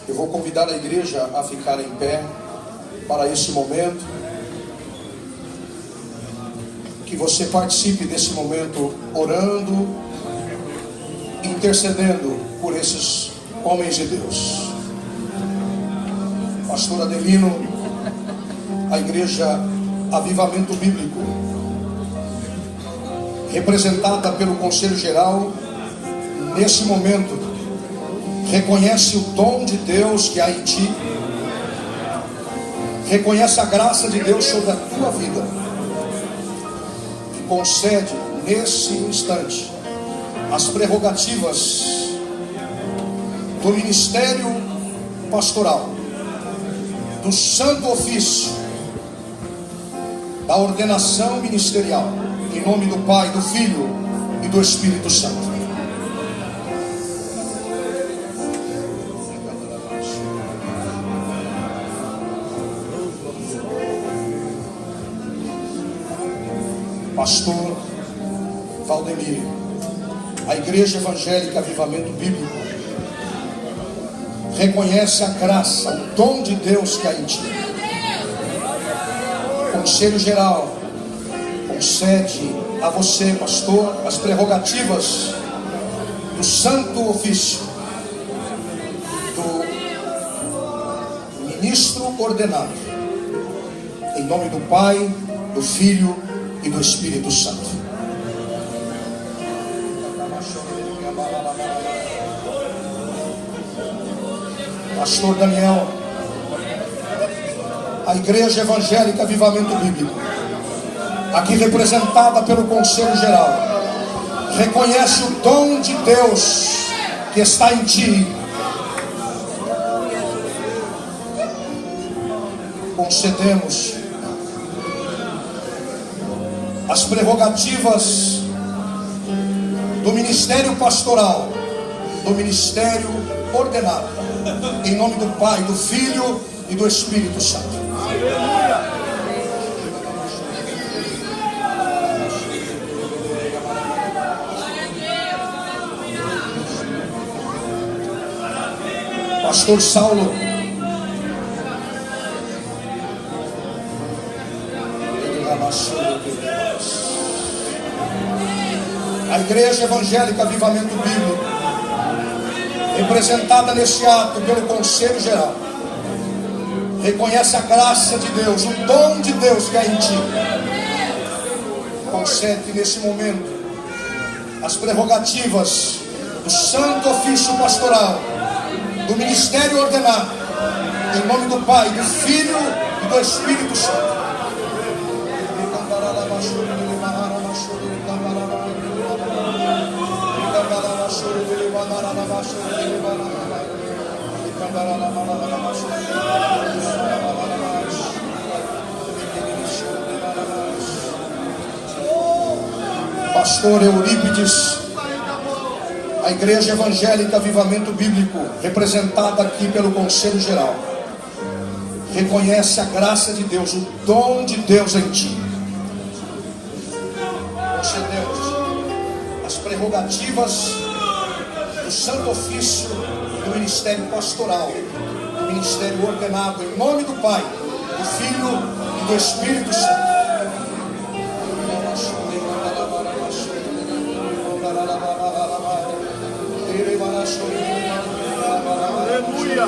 Eu vou convidar a igreja a ficar em pé para esse momento. Que você participe desse momento orando, intercedendo por esses homens de Deus. Pastor Adelino, a igreja Avivamento Bíblico, representada pelo Conselho Geral, nesse momento, reconhece o dom de Deus que há em ti, reconhece a graça de Deus sobre a tua vida e concede nesse instante as prerrogativas do ministério pastoral, do santo ofício, da ordenação ministerial, em nome do Pai, do Filho e do Espírito Santo. pastor Valdemir, a Igreja Evangélica Avivamento Bíblico reconhece a graça, o dom de Deus que há em ti. O Conselho Geral concede a você, pastor, as prerrogativas do santo ofício do ministro ordenado, em nome do Pai, do Filho e do Espírito Santo. Pastor Daniel, a Igreja Evangélica Avivamento Bíblico, aqui representada pelo Conselho Geral, reconhece o dom de Deus que está em ti. Concedemos as prerrogativas do ministério pastoral, do ministério ordenado, em nome do Pai, do Filho e do Espírito Santo. Pastor Saulo, a Igreja Evangélica Avivamento Bíblico, representada neste ato pelo Conselho Geral, reconhece a graça de Deus, o dom de Deus que há em ti. Concede nesse momento as prerrogativas do santo ofício pastoral, do ministério ordenado, em nome do Pai, do Filho e do Espírito Santo. Pastor Eurípides, a Igreja Evangélica Avivamento Bíblico, representada aqui pelo Conselho Geral, reconhece a graça de Deus, o dom de Deus em ti. Concedemos as prerrogativas do santo ofício do ministério pastoral, do ministério ordenado, em nome do Pai, do Filho e do Espírito Santo. Aleluia.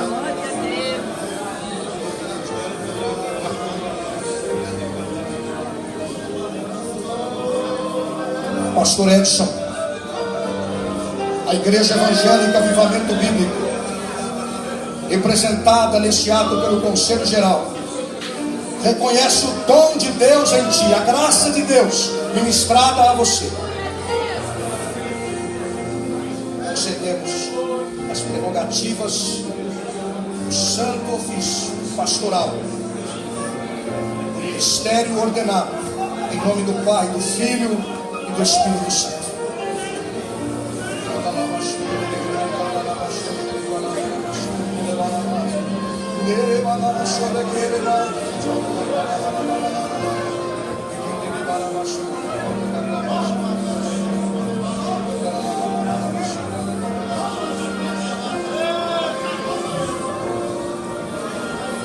Pastor Edson, a Igreja Evangélica Avivamento Bíblico, representada neste ato pelo Conselho Geral, reconhece o dom de Deus em ti, a graça de Deus ministrada a você. Concedemos as prerrogativas do santo ofício pastoral, do ministério ordenado, em nome do Pai, do Filho e do Espírito Santo.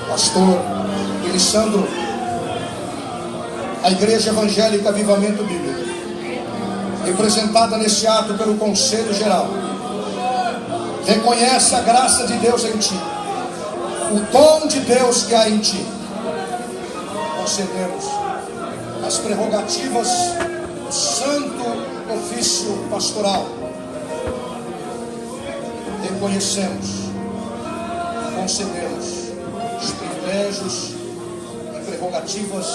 Pastor Elisandro, a Igreja Evangélica Avivamento Bíblico, representada nesse ato pelo Conselho Geral, reconhece a graça de Deus em ti, o dom de Deus que há em ti. Concedemos as prerrogativas do santo ofício pastoral. Reconhecemos, concedemos os privilégios e prerrogativas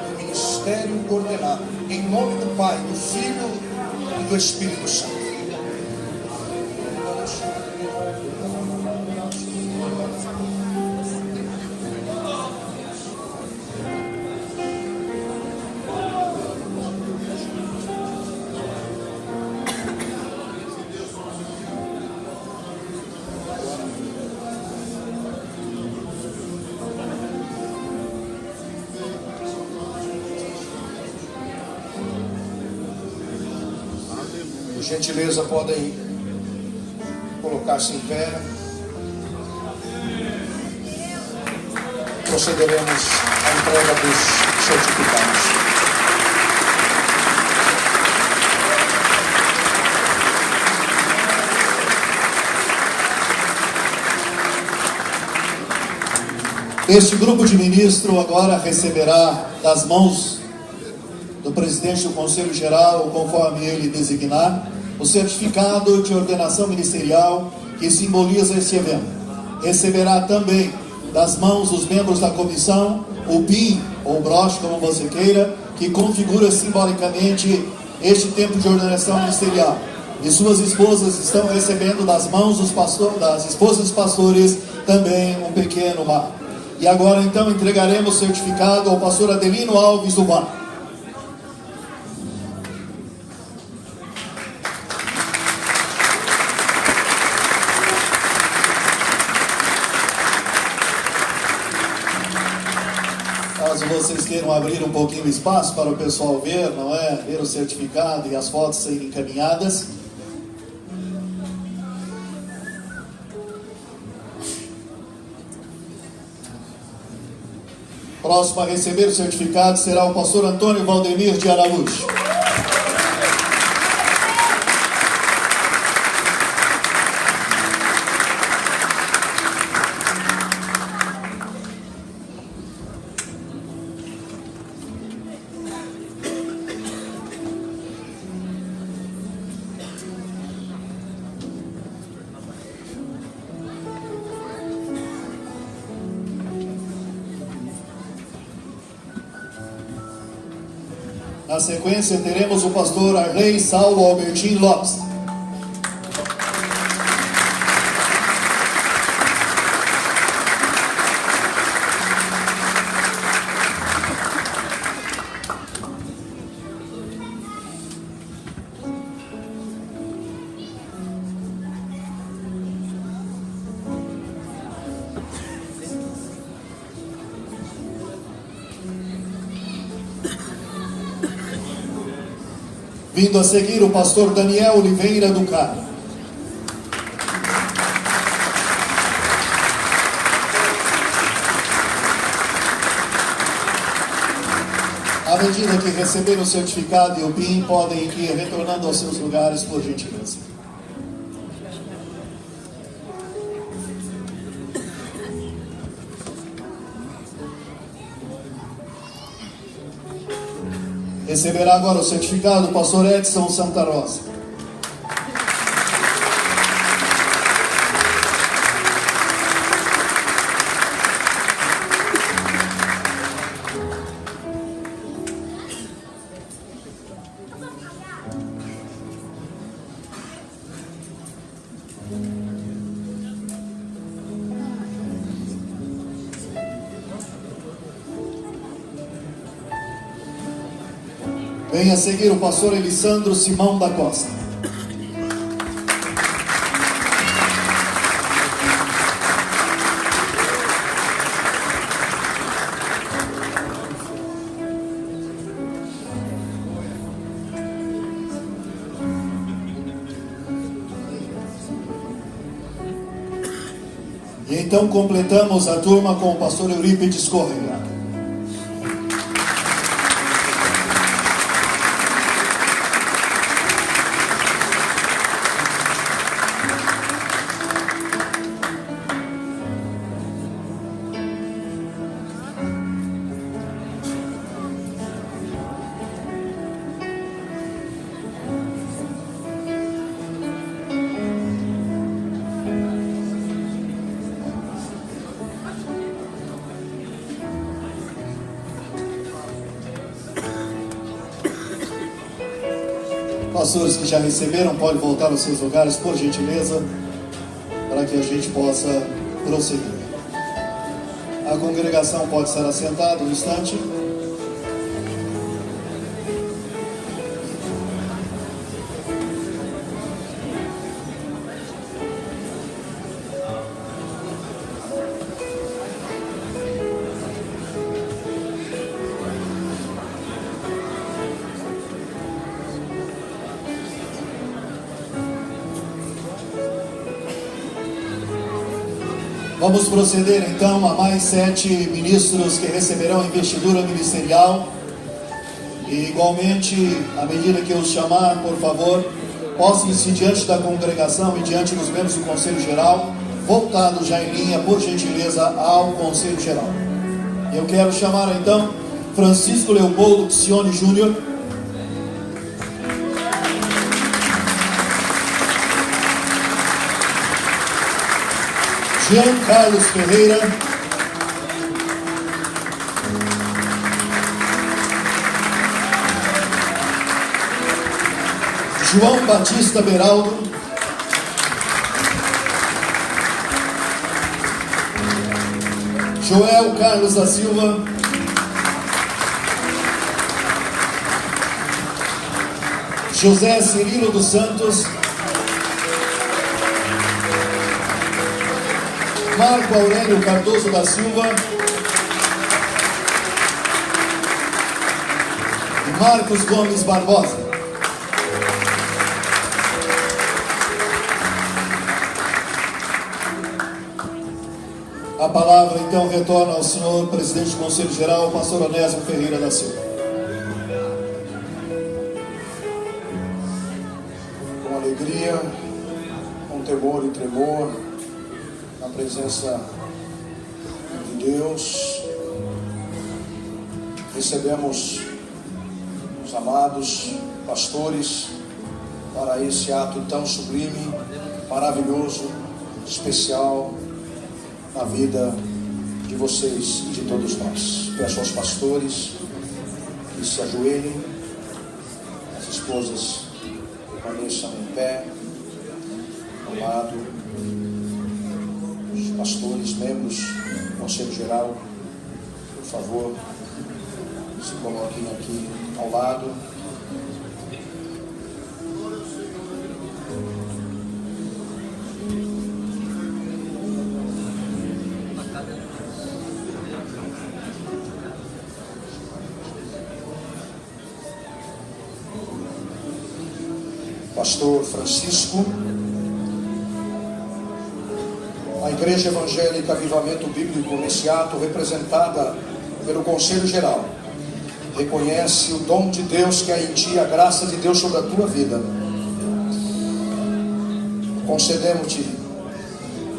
do ministério ordenado, em nome do Pai, do Filho e do Espírito Santo. Por gentileza, podem colocar-se em pé. Procederemos à entrega dos certificados. Este grupo de ministros agora receberá das mãos do presidente do Conselho Geral, conforme ele designar, o certificado de ordenação ministerial que simboliza esse evento. Receberá também das mãos dos membros da comissão o PIN, ou broche, como você queira, que configura simbolicamente este tempo de ordenação ministerial. E suas esposas estão recebendo das mãos das esposas dos pastores também um pequeno marco. E agora então entregaremos o certificado ao pastor Adelino Alves do Bar. Caso vocês queiram abrir um pouquinho o espaço para o pessoal ver, não é? Ver o certificado e as fotos serem encaminhadas. Próximo a receber o certificado será o pastor Antônio Valdemir de Araújo. Na sequência, teremos o pastor Arley Saulo Albertin Lopes. Vindo a seguir o pastor Daniel Oliveira do Carmo. À medida que receberem o certificado e o PIN, podem ir retornando aos seus lugares, por gentileza. Receberá agora o certificado o pastor Edson Santa Rosa. Venha a seguir o pastor Elisandro Simão da Costa. E então completamos a turma com o pastor Eurípides Correia. Pastores que já receberam, podem voltar aos seus lugares, por gentileza, para que a gente possa prosseguir. A congregação pode estar assentada um instante. Vamos proceder então a mais 7 ministros que receberão investidura ministerial. E igualmente, à medida que eu os chamar, por favor, possam-se diante da congregação e diante dos membros do Conselho Geral, voltados já em linha, por gentileza, ao Conselho Geral. Eu quero chamar então Francisco Leopoldo Psione Júnior. Jean Carlos Ferreira. João Batista Beraldo. Joel Carlos da Silva. José Cirilo dos Santos. Marco Aurélio Cardoso da Silva. E Marcos Gomes Barbosa. A palavra então retorna ao senhor presidente do Conselho Geral, pastor Onésimo Ferreira da Silva. Com alegria, com temor e tremor, na presença de Deus, recebemos os amados pastores para esse ato tão sublime, maravilhoso, especial na vida de vocês e de todos nós. Peço aos pastores que se ajoelhem, as esposas permaneçam em pé, ao lado, os pastores, membros do Conselho Geral, por favor, se coloquem aqui ao lado. Pastor Francisco, a Igreja Evangélica Avivamento Bíblico, nesse ato representada pelo Conselho Geral, reconhece o dom de Deus que há em ti, a graça de Deus sobre a tua vida. Concedemos-te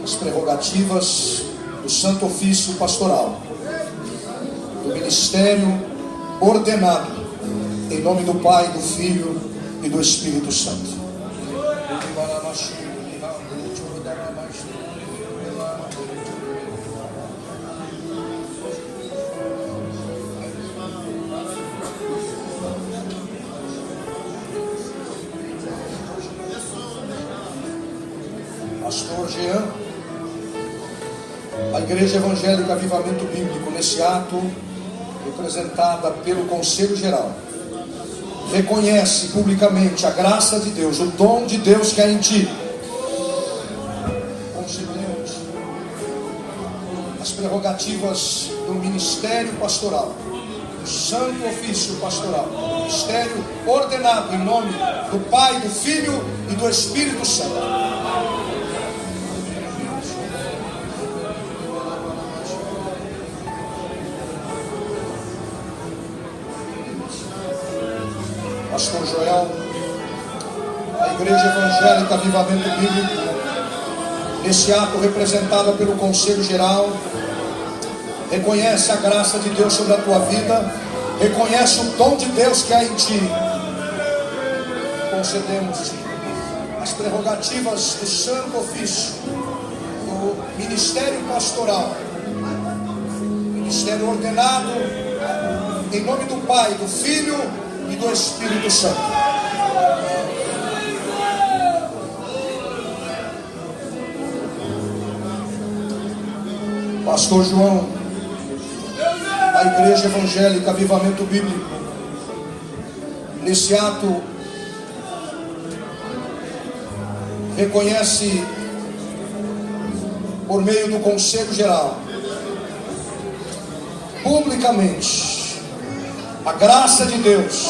as prerrogativas do Santo Ofício Pastoral, do ministério ordenado, em nome do Pai, do Filho e do Espírito Santo. Pastor Jean, a Igreja Evangélica Avivamento Bíblico, nesse ato, representada pelo Conselho Geral, reconhece publicamente a graça de Deus, o dom de Deus que há em ti. Concedemos as prerrogativas do ministério pastoral, do Santo Ofício Pastoral, ministério ordenado em nome do Pai, do Filho e do Espírito Santo. Pastor Joel, a Igreja Evangélica Avivamento Bíblico, nesse ato representada pelo Conselho Geral, reconhece a graça de Deus sobre a tua vida, reconhece o dom de Deus que há em ti. Concedemos-te as prerrogativas do Santo Ofício, do Ministério Pastoral, ministério ordenado, em nome do Pai, do Filho e do Espírito Santo. Pastor João, a Igreja Evangélica Avivamento Bíblico, nesse ato, reconhece, por meio do Conselho Geral, publicamente, a graça de Deus,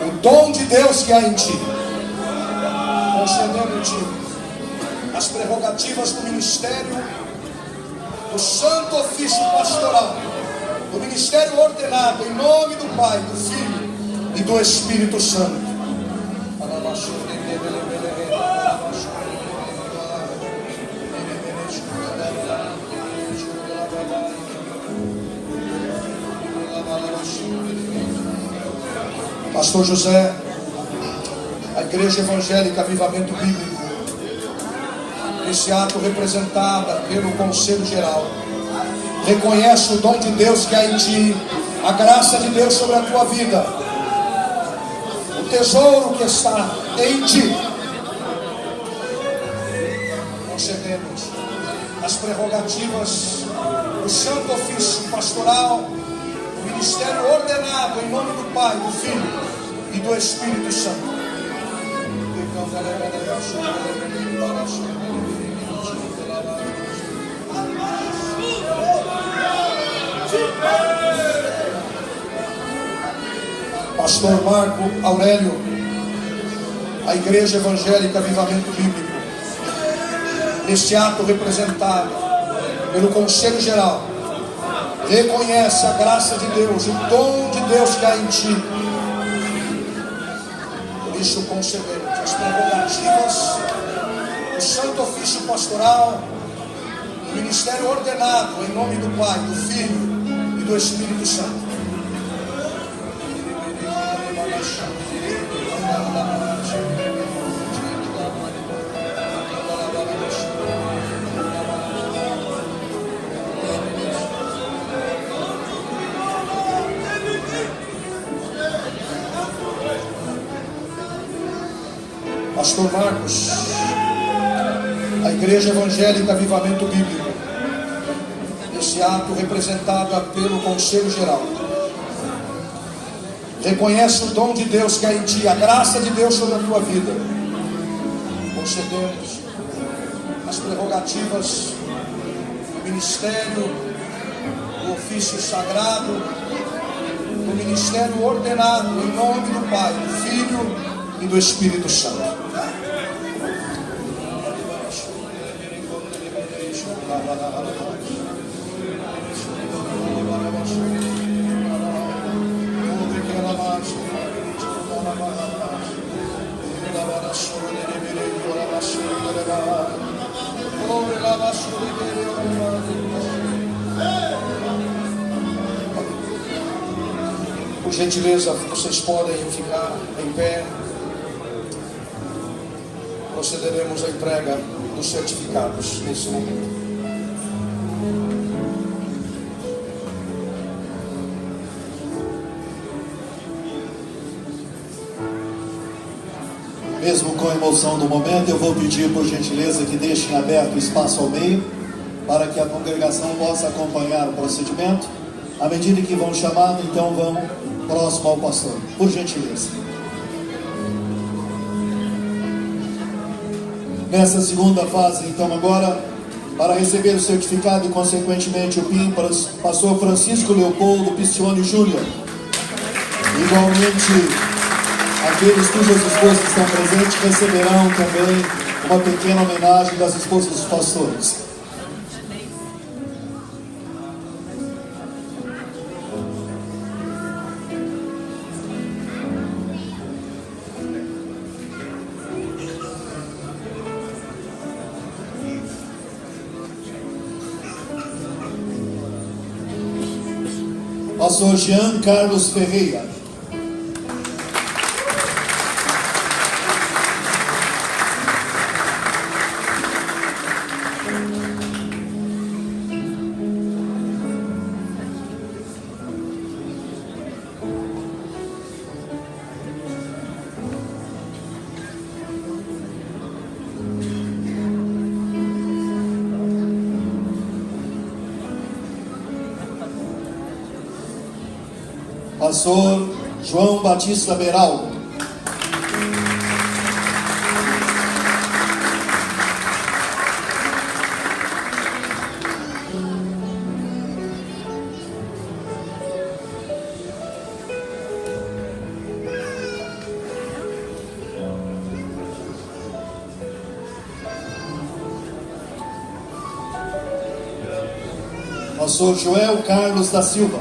o dom de Deus que há em ti, concedendo-te as prerrogativas do ministério do santo ofício pastoral, do ministério ordenado, em nome do Pai, do Filho e do Espírito Santo. Pastor José, a Igreja Evangélica Avivamento Bíblico, esse ato representada pelo Conselho Geral, reconhece o dom de Deus que há em ti, a graça de Deus sobre a tua vida, o tesouro que está em ti. Concedemos as prerrogativas do santo ofício pastoral, do ministério ordenado, em nome do Pai, do Filho e do Espírito Santo. Pastor Marco Aurélio, a Igreja Evangélica Avivamento Bíblico, neste ato representado pelo Conselho Geral, reconhece a graça de Deus, o dom de Deus que há em ti. Por isso concedemos as prerrogativas do santo ofício pastoral, do ministério ordenado, em nome do Pai, do Filho e do Espírito Santo. Pastor Marcos, a Igreja Evangélica Avivamento Bíblico, esse ato representado pelo Conselho Geral, reconhece o dom de Deus que há em ti, a graça de Deus sobre a tua vida. Concedemos as prerrogativas do ministério, do ofício sagrado, do ministério ordenado, em nome do Pai, do Filho e do Espírito Santo. Por gentileza, vocês podem ficar em pé. Procederemos à entrega dos certificados nesse momento. Mesmo com a emoção do momento, eu vou pedir por gentileza que deixem aberto o espaço ao meio, para que a congregação possa acompanhar o procedimento. À medida que vão chamando, então vão próximo ao pastor, por gentileza. Nessa segunda fase, então, agora, para receber o certificado e, consequentemente, o PIN, para o pastor Francisco Leopoldo Pistione Júnior. Igualmente, aqueles cujas esposas estão presentes receberão também uma pequena homenagem das esposas dos pastores. Pastor Jean Carlos Ferreira. Pastor João Batista Beraldo. Pastor Joel Carlos da Silva.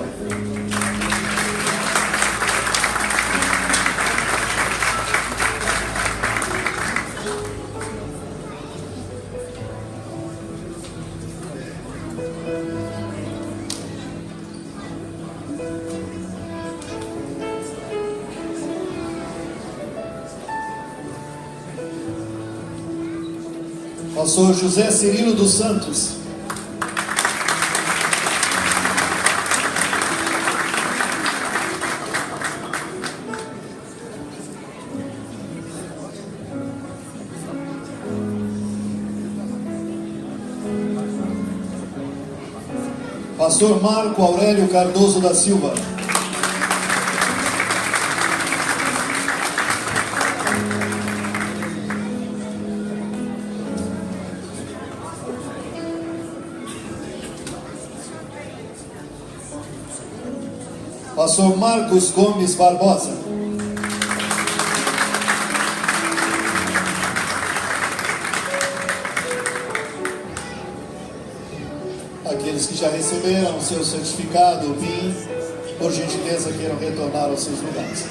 Pastor José Cirilo dos Santos. Pastor Marco Aurélio Cardoso da Silva. Pastor Marcos Gomes Barbosa. Aqueles que já receberam o seu certificado, o PIN, por gentileza queiram retornar aos seus lugares.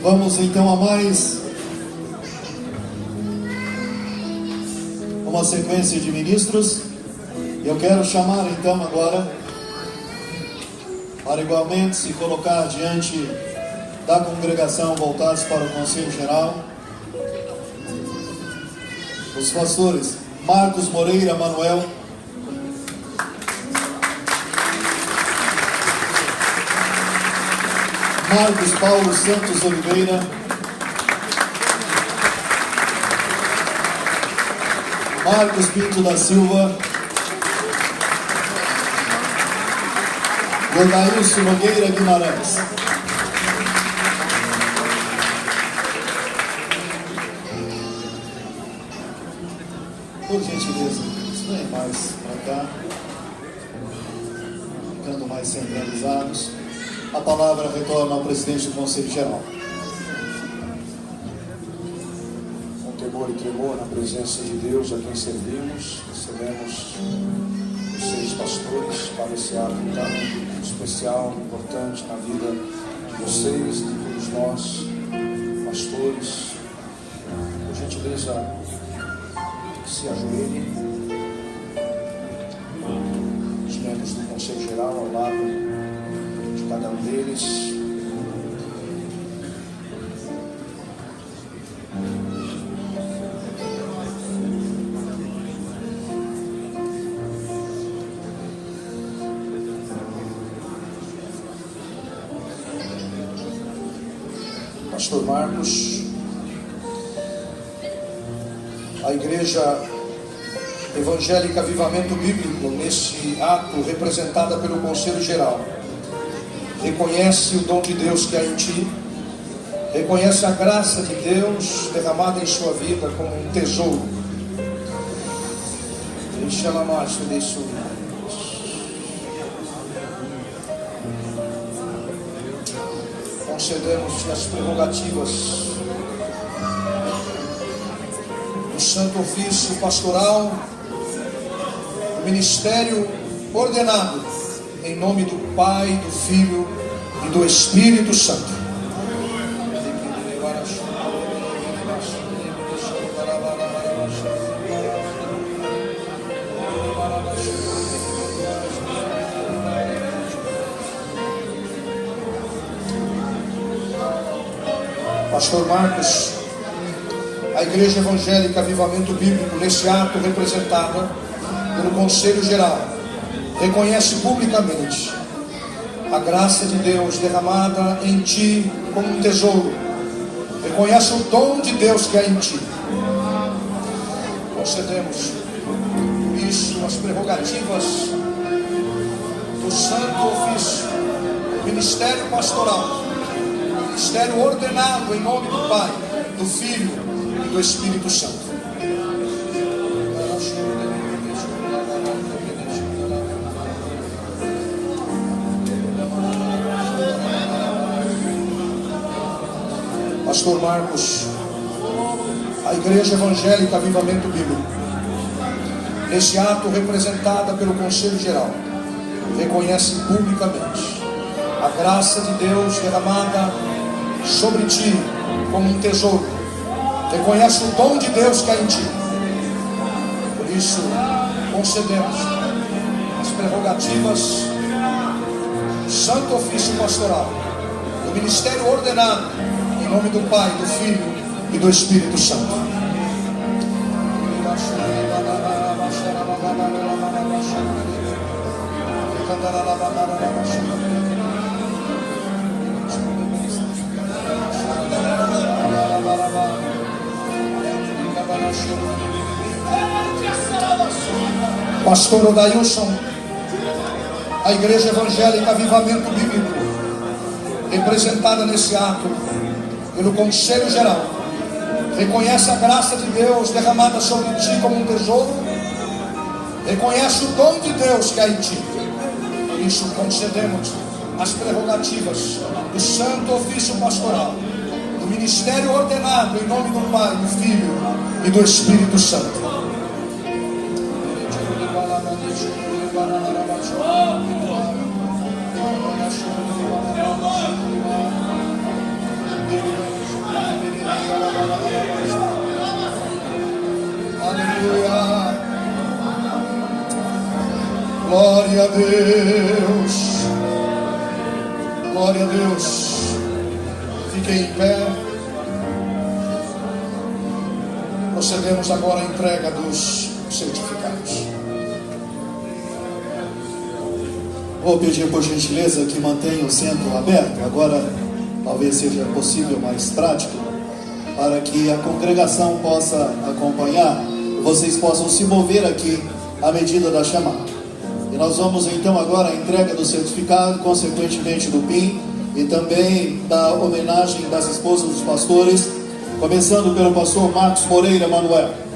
Vamos então a mais uma sequência de ministros. Eu quero chamar então agora para igualmente se colocar diante da congregação voltados para o Conselho Geral os pastores Marcos Moreira Manuel, Marcos Paulo Santos Oliveira, Marcos Pinto da Silva, Godailson Nogueira Guimarães. Por gentileza, venham mais para cá, ficando mais centralizados. A palavra retorna ao presidente do Conselho Geral. Com temor e tremor na presença de Deus a quem servimos, recebemos os 6 pastores para esse ato tão especial, importante na vida de vocês e de todos nós, pastores. Por gentileza, se ajoelhem. Os membros do Conselho Geral ao lado cada um deles. Pastor Marcos, a Igreja Evangélica Avivamento Bíblico, nesse ato representada pelo Conselho Geral, reconhece o dom de Deus que há em ti, reconhece a graça de Deus derramada em sua vida como um tesouro. Deixa ela mais desse concedemos-te as prerrogativas do santo ofício pastoral, do ministério ordenado, em nome do Pai, do Filho e do Espírito Santo. Pastor Marcos, a Igreja Evangélica Avivamento Bíblico, nesse ato representada pelo Conselho Geral, reconhece publicamente a graça de Deus derramada em ti como um tesouro. Reconhece o dom de Deus que há em ti. Concedemos, por isso, as prerrogativas do santo ofício, do ministério pastoral, ministério ordenado em nome do Pai, do Filho e do Espírito Santo. Pastor Marcos, a Igreja Evangélica Avivamento Bíblico, nesse ato representada pelo Conselho Geral, reconhece publicamente a graça de Deus derramada sobre ti como um tesouro. Reconhece o dom de Deus que há em ti. Por isso, concedemos as prerrogativas do Santo Ofício Pastoral, do ministério ordenado, em nome do Pai, do Filho e do Espírito Santo. Pastor Odailson, a Igreja Evangélica Avivamento Bíblico, representada nesse ato pelo Conselho Geral, reconhece a graça de Deus derramada sobre ti como um tesouro, reconhece o dom de Deus que há em ti. Por isso concedemos as prerrogativas do Santo Ofício Pastoral, do ministério ordenado em nome do Pai, do Filho e do Espírito Santo. Aleluia. Glória a Deus. Glória a Deus. Fiquem em pé. Procedemos agora à entrega dos certificados. Vou pedir por gentileza que mantenha o centro aberto. Agora talvez seja possível mais prático, para que a congregação possa acompanhar, vocês possam se mover aqui à medida da chamada. E nós vamos então agora à entrega do certificado, consequentemente do PIN, e também da homenagem das esposas dos pastores, começando pelo pastor Marcos Moreira Manuel.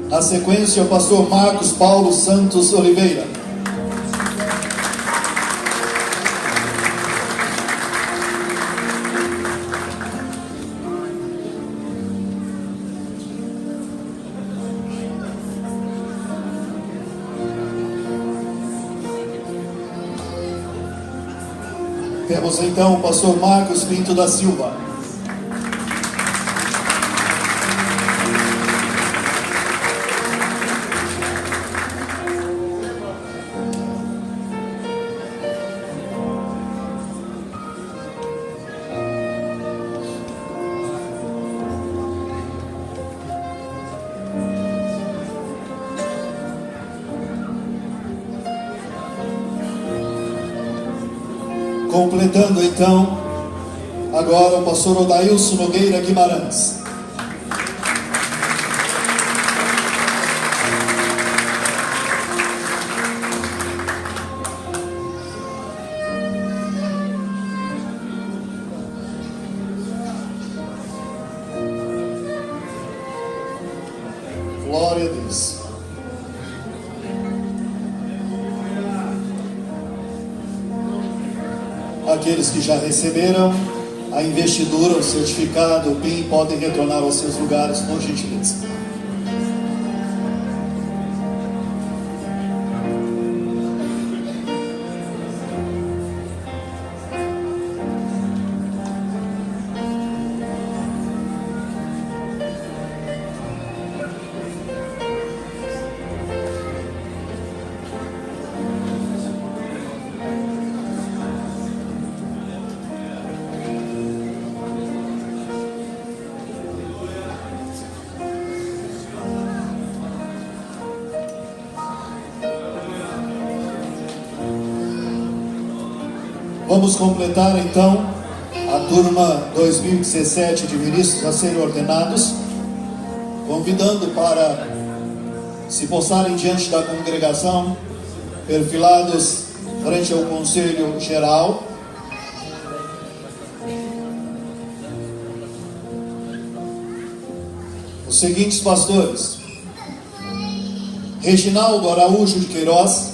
Na sequência, o pastor Marcos Paulo Santos Oliveira. Temos então o pastor Marcos Pinto da Silva. Completando então, agora o pastor Odailson Nogueira Guimarães. Glória a Deus. Aqueles que já receberam a investidura, o certificado, o PIN, podem retornar aos seus lugares, por gentileza. Vamos completar então a turma 2017 de ministros a serem ordenados, convidando para se postarem diante da congregação, perfilados frente ao Conselho Geral. Os seguintes pastores: Reginaldo Araújo de Queiroz,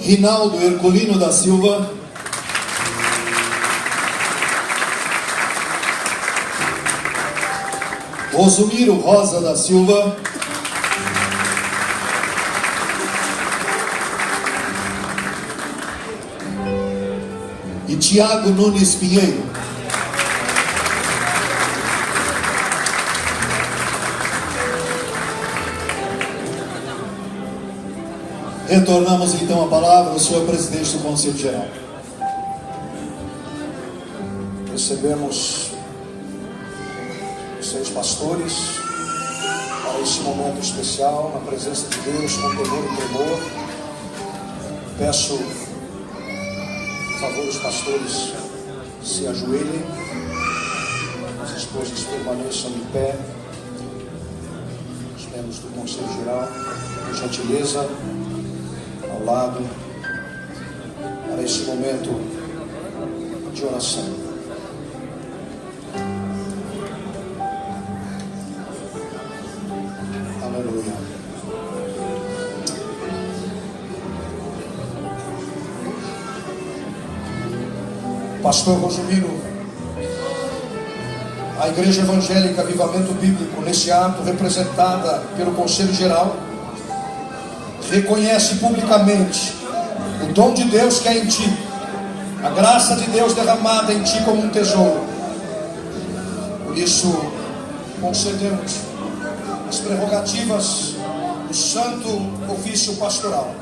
Rinaldo Herculino da Silva, Rosumiro Rosa da Silva, e Tiago Nunes Pinheiro. Retornamos então a palavra ao senhor presidente do Conselho Geral. Recebemos os 6 pastores para esse momento especial, na presença de Deus, com temor e tremor. Peço, por favor, os pastores se ajoelhem, as esposas permaneçam em pé, os membros do Conselho Geral, por gentileza, ao lado, para esse momento de oração. Aleluia. Pastor Rosumiro, a Igreja Evangélica Avivamento Bíblico, nesse ato representada pelo Conselho Geral, reconhece publicamente o dom de Deus que é em ti, a graça de Deus derramada em ti como um tesouro. Por isso, concedemos as prerrogativas do santo ofício pastoral,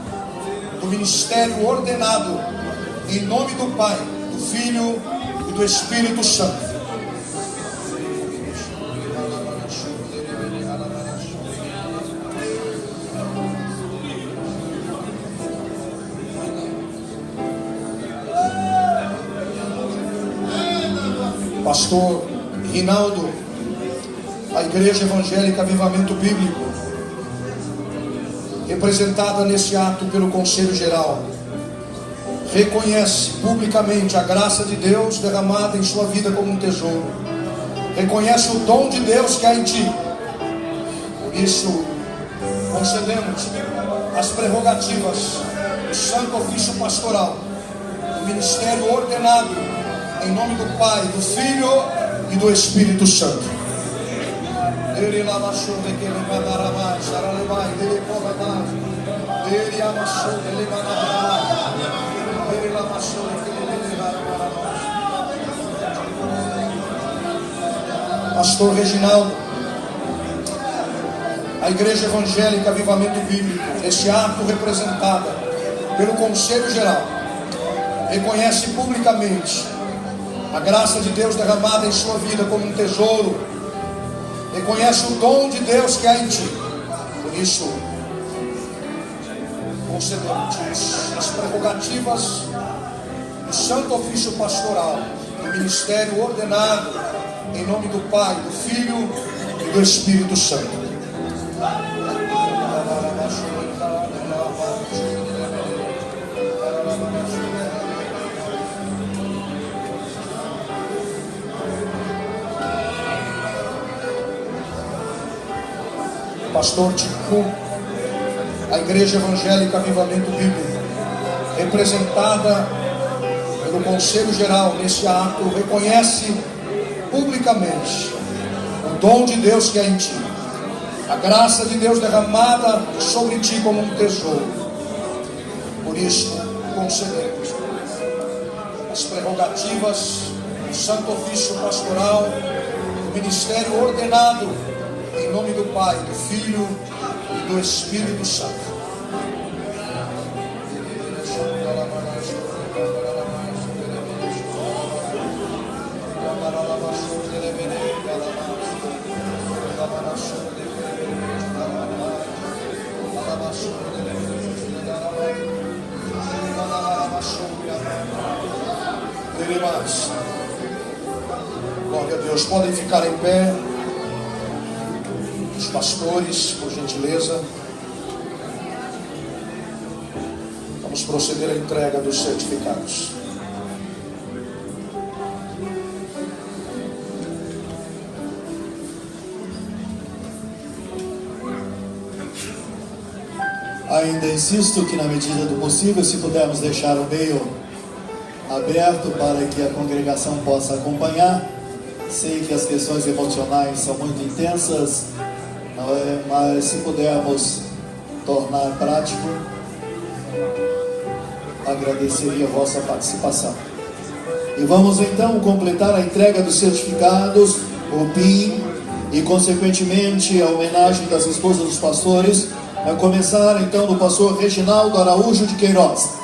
do ministério ordenado, em nome do Pai, do Filho e do Espírito Santo. Pastor Rinaldo, a Igreja Evangélica Avivamento Bíblico, representada nesse ato pelo Conselho Geral, reconhece publicamente a graça de Deus derramada em sua vida como um tesouro, reconhece o dom de Deus que há em ti. Por isso, concedemos as prerrogativas do santo ofício pastoral, do ministério ordenado, em nome do Pai, do Filho e do Espírito Santo. Ele amassou, ele mandará mais, ele cobra mais, ele amassou, ele mandará mais, ele amassou, ele mandará mais. Pastor Reginaldo, a Igreja Evangélica Avivamento Bíblico, nesse ato representada pelo Conselho Geral, reconhece publicamente a graça de Deus derramada em sua vida como um tesouro, reconhece o dom de Deus que há em ti. Por isso, concedemos as prerrogativas do santo ofício pastoral, do ministério ordenado, em nome do Pai, do Filho e do Espírito Santo. Pastor Tico, a Igreja Evangélica Avivamento Bíblico, representada pelo Conselho Geral nesse ato, reconhece publicamente o dom de Deus que há em ti, a graça de Deus derramada sobre ti como um tesouro. Por isso, concedemos as prerrogativas do santo ofício pastoral, do ministério ordenado, em nome do Pai, do Filho e do Espírito Santo. mais. Glória a Deus. Podem ficar em pé. Os pastores, por gentileza. Vamos proceder à entrega dos certificados. Ainda insisto que, na medida do possível, se pudermos deixar o meio aberto para que a congregação possa acompanhar. Sei que as questões emocionais são muito intensas, não é? Mas se pudermos tornar prático, agradeceria a vossa participação. E vamos então completar a entrega dos certificados, o PIN e, consequentemente, a homenagem das esposas dos pastores. A começar então do pastor Reginaldo Araújo de Queiroz.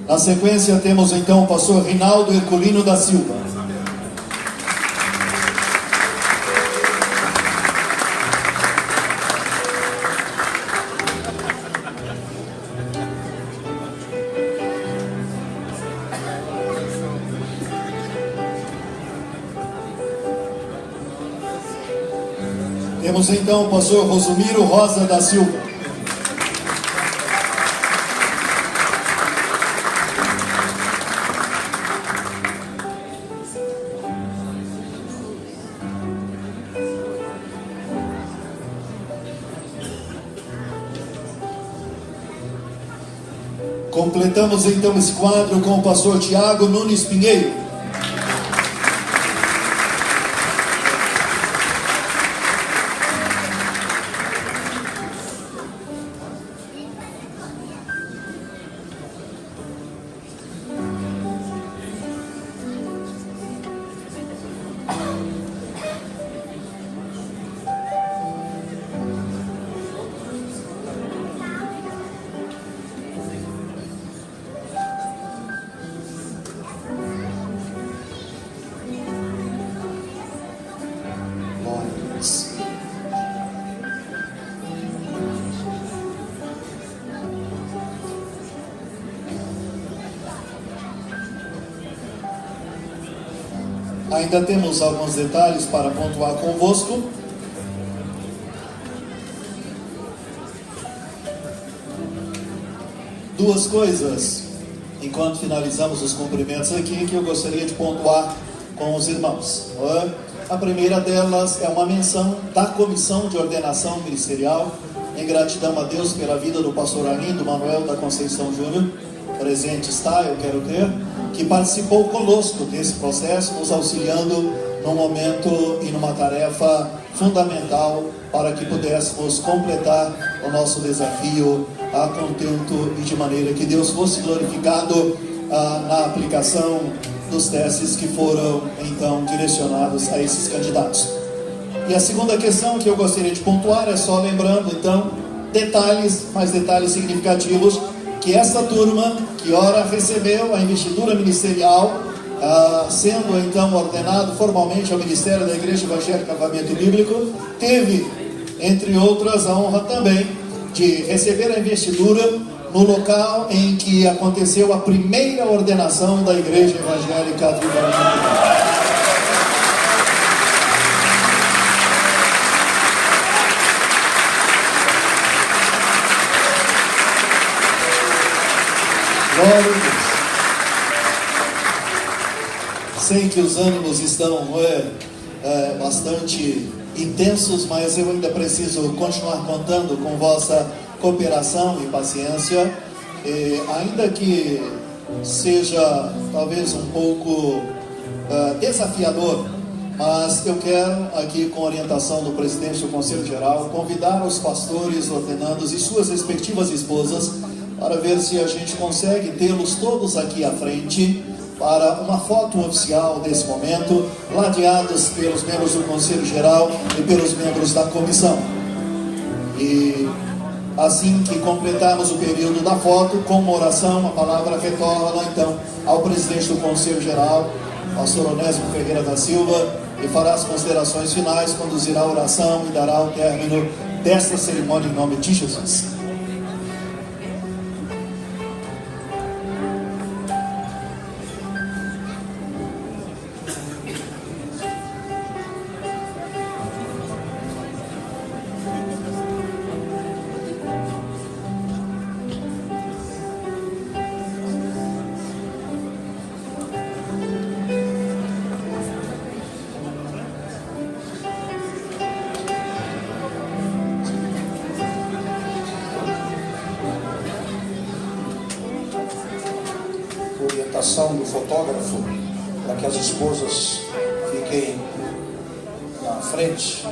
Na sequência temos então o pastor Rinaldo Herculino da Silva. Temos então o pastor Rosumiro Rosa da Silva. Completamos então esse quadro com o pastor Tiago Nunes Pinheiro. Ainda temos alguns detalhes para pontuar convosco. Duas coisas, enquanto finalizamos os cumprimentos aqui, que eu gostaria de pontuar com os irmãos. A primeira delas é uma menção da Comissão de Ordenação Ministerial, em gratidão a Deus pela vida do pastor Arlindo Manuel da Conceição Júnior, presente está, eu quero crer, que participou conosco desse processo, nos auxiliando num momento e numa tarefa fundamental para que pudéssemos completar o nosso desafio a contento e de maneira que Deus fosse glorificado na aplicação dos testes que foram então direcionados a esses candidatos. E a segunda questão que eu gostaria de pontuar é só lembrando então mais detalhes significativos, que essa turma que ora recebeu a investidura ministerial, sendo então ordenado formalmente ao Ministério da Igreja Evangélica Avivamento Bíblico, teve, entre outras, a honra também de receber a investidura no local em que aconteceu a primeira ordenação da Igreja Evangélica Avivamento Bíblico. Glória a Deus. Sei que os ânimos estão bastante intensos, mas eu ainda preciso continuar contando com vossa cooperação e paciência, ainda que seja talvez um pouco desafiador, mas eu quero aqui, com orientação do presidente do Conselho Geral, convidar os pastores ordenandos e suas respectivas esposas para ver se a gente consegue tê-los todos aqui à frente, para uma foto oficial desse momento, ladeadas pelos membros do Conselho Geral e pelos membros da comissão. E assim que completarmos o período da foto, com uma oração, a palavra retorna então ao presidente do Conselho Geral, pastor Onésimo Ferreira da Silva, e fará as considerações finais, conduzirá a oração e dará o término desta cerimônia em nome de Jesus. Do fotógrafo, para que as esposas fiquem na frente.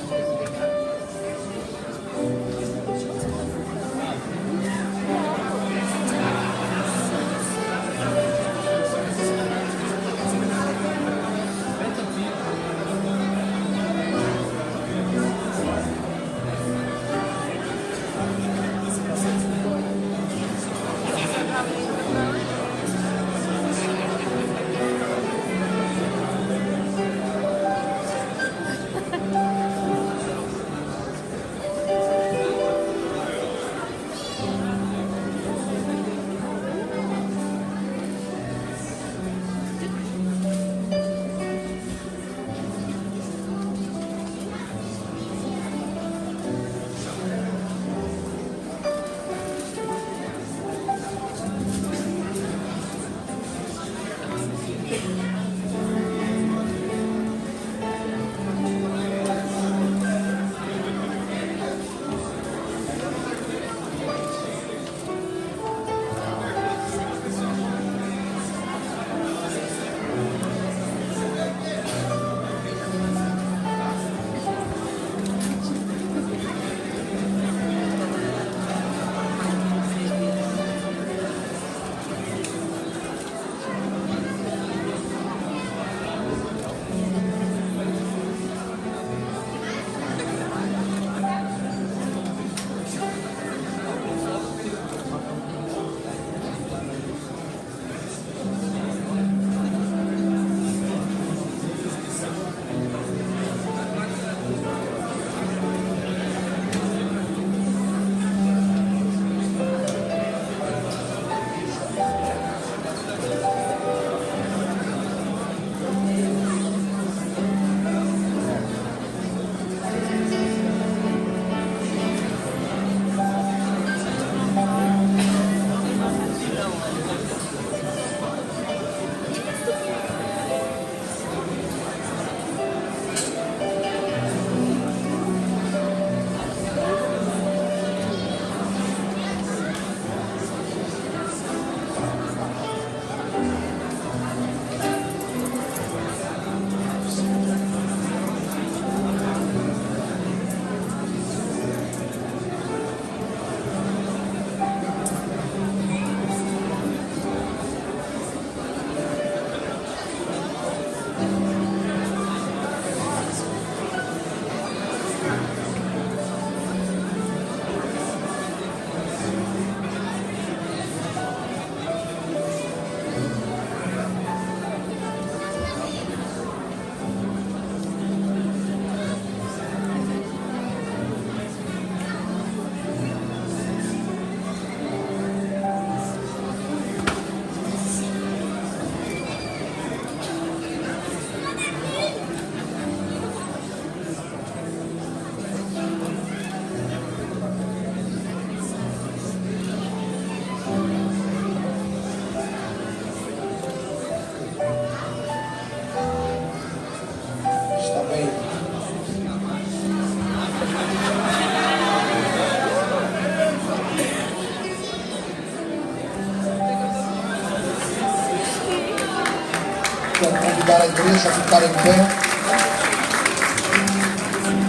convidar a igreja a ficar em pé.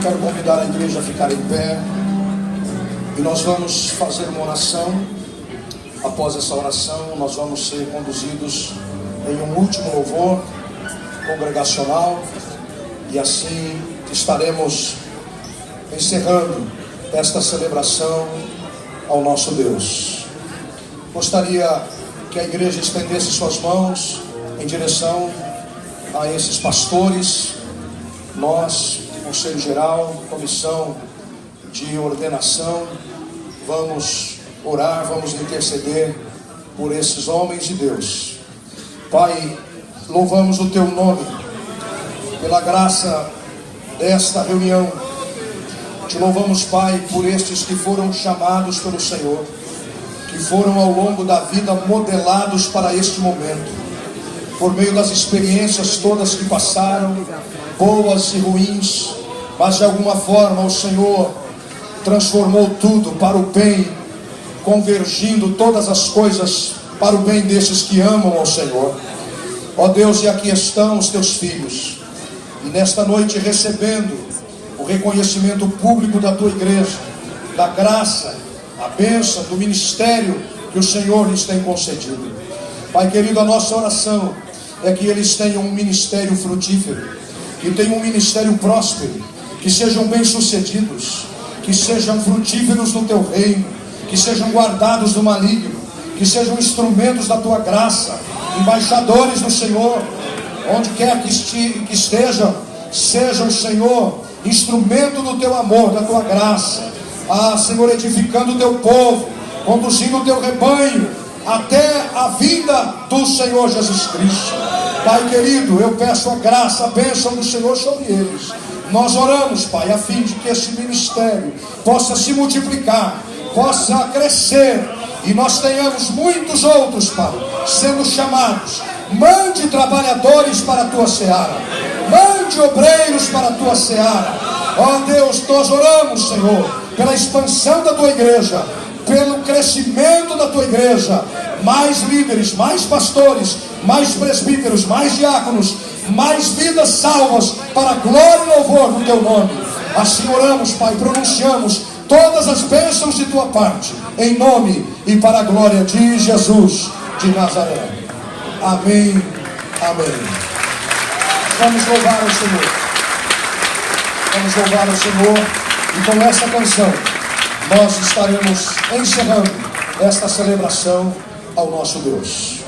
Quero convidar a igreja a ficar em pé. E nós vamos fazer uma oração. Após essa oração, nós vamos ser conduzidos em um último louvor congregacional, e assim estaremos encerrando esta celebração ao nosso Deus. Gostaria que a igreja estendesse suas mãos em direção a esses pastores. Nós, Conselho Geral, Comissão de Ordenação, vamos orar, vamos interceder por esses homens de Deus. Pai, louvamos o Teu nome pela graça desta reunião. Te louvamos, Pai, por estes que foram chamados pelo Senhor, que foram ao longo da vida modelados para este momento, por meio das experiências todas que passaram, boas e ruins, mas de alguma forma o Senhor transformou tudo para o bem, convergindo todas as coisas para o bem desses que amam ao Senhor. Ó Deus, e aqui estão os Teus filhos, e nesta noite recebendo o reconhecimento público da Tua igreja, da graça, a bênção, do ministério que o Senhor lhes tem concedido. Pai querido, a nossa oração é que eles tenham um ministério frutífero, que tenham um ministério próspero, que sejam bem-sucedidos, que sejam frutíferos no Teu reino, que sejam guardados do maligno, que sejam instrumentos da Tua graça, embaixadores do Senhor, onde quer que estejam, sejam, Senhor, instrumento do Teu amor, da Tua graça. Senhor, edificando o Teu povo, conduzindo o Teu rebanho até a vinda do Senhor Jesus Cristo. Pai querido, eu peço a graça, a bênção do Senhor sobre eles. Nós oramos, Pai, a fim de que esse ministério possa se multiplicar, possa crescer, e nós tenhamos muitos outros, Pai, sendo chamados. Mande trabalhadores para a Tua seara, mande obreiros para a Tua seara. Ó Deus, nós oramos, Senhor, pela expansão da Tua igreja, pelo crescimento da Tua igreja, mais líderes, mais pastores, mais presbíteros, mais diáconos, mais vidas salvas para a glória e louvor do Teu nome. Assim oramos, Pai, pronunciamos todas as bênçãos de Tua parte, em nome e para a glória de Jesus de Nazaré. Amém, amém. Vamos louvar o Senhor. Vamos louvar o Senhor, e com essa canção nós estaremos encerrando esta celebração ao nosso Deus.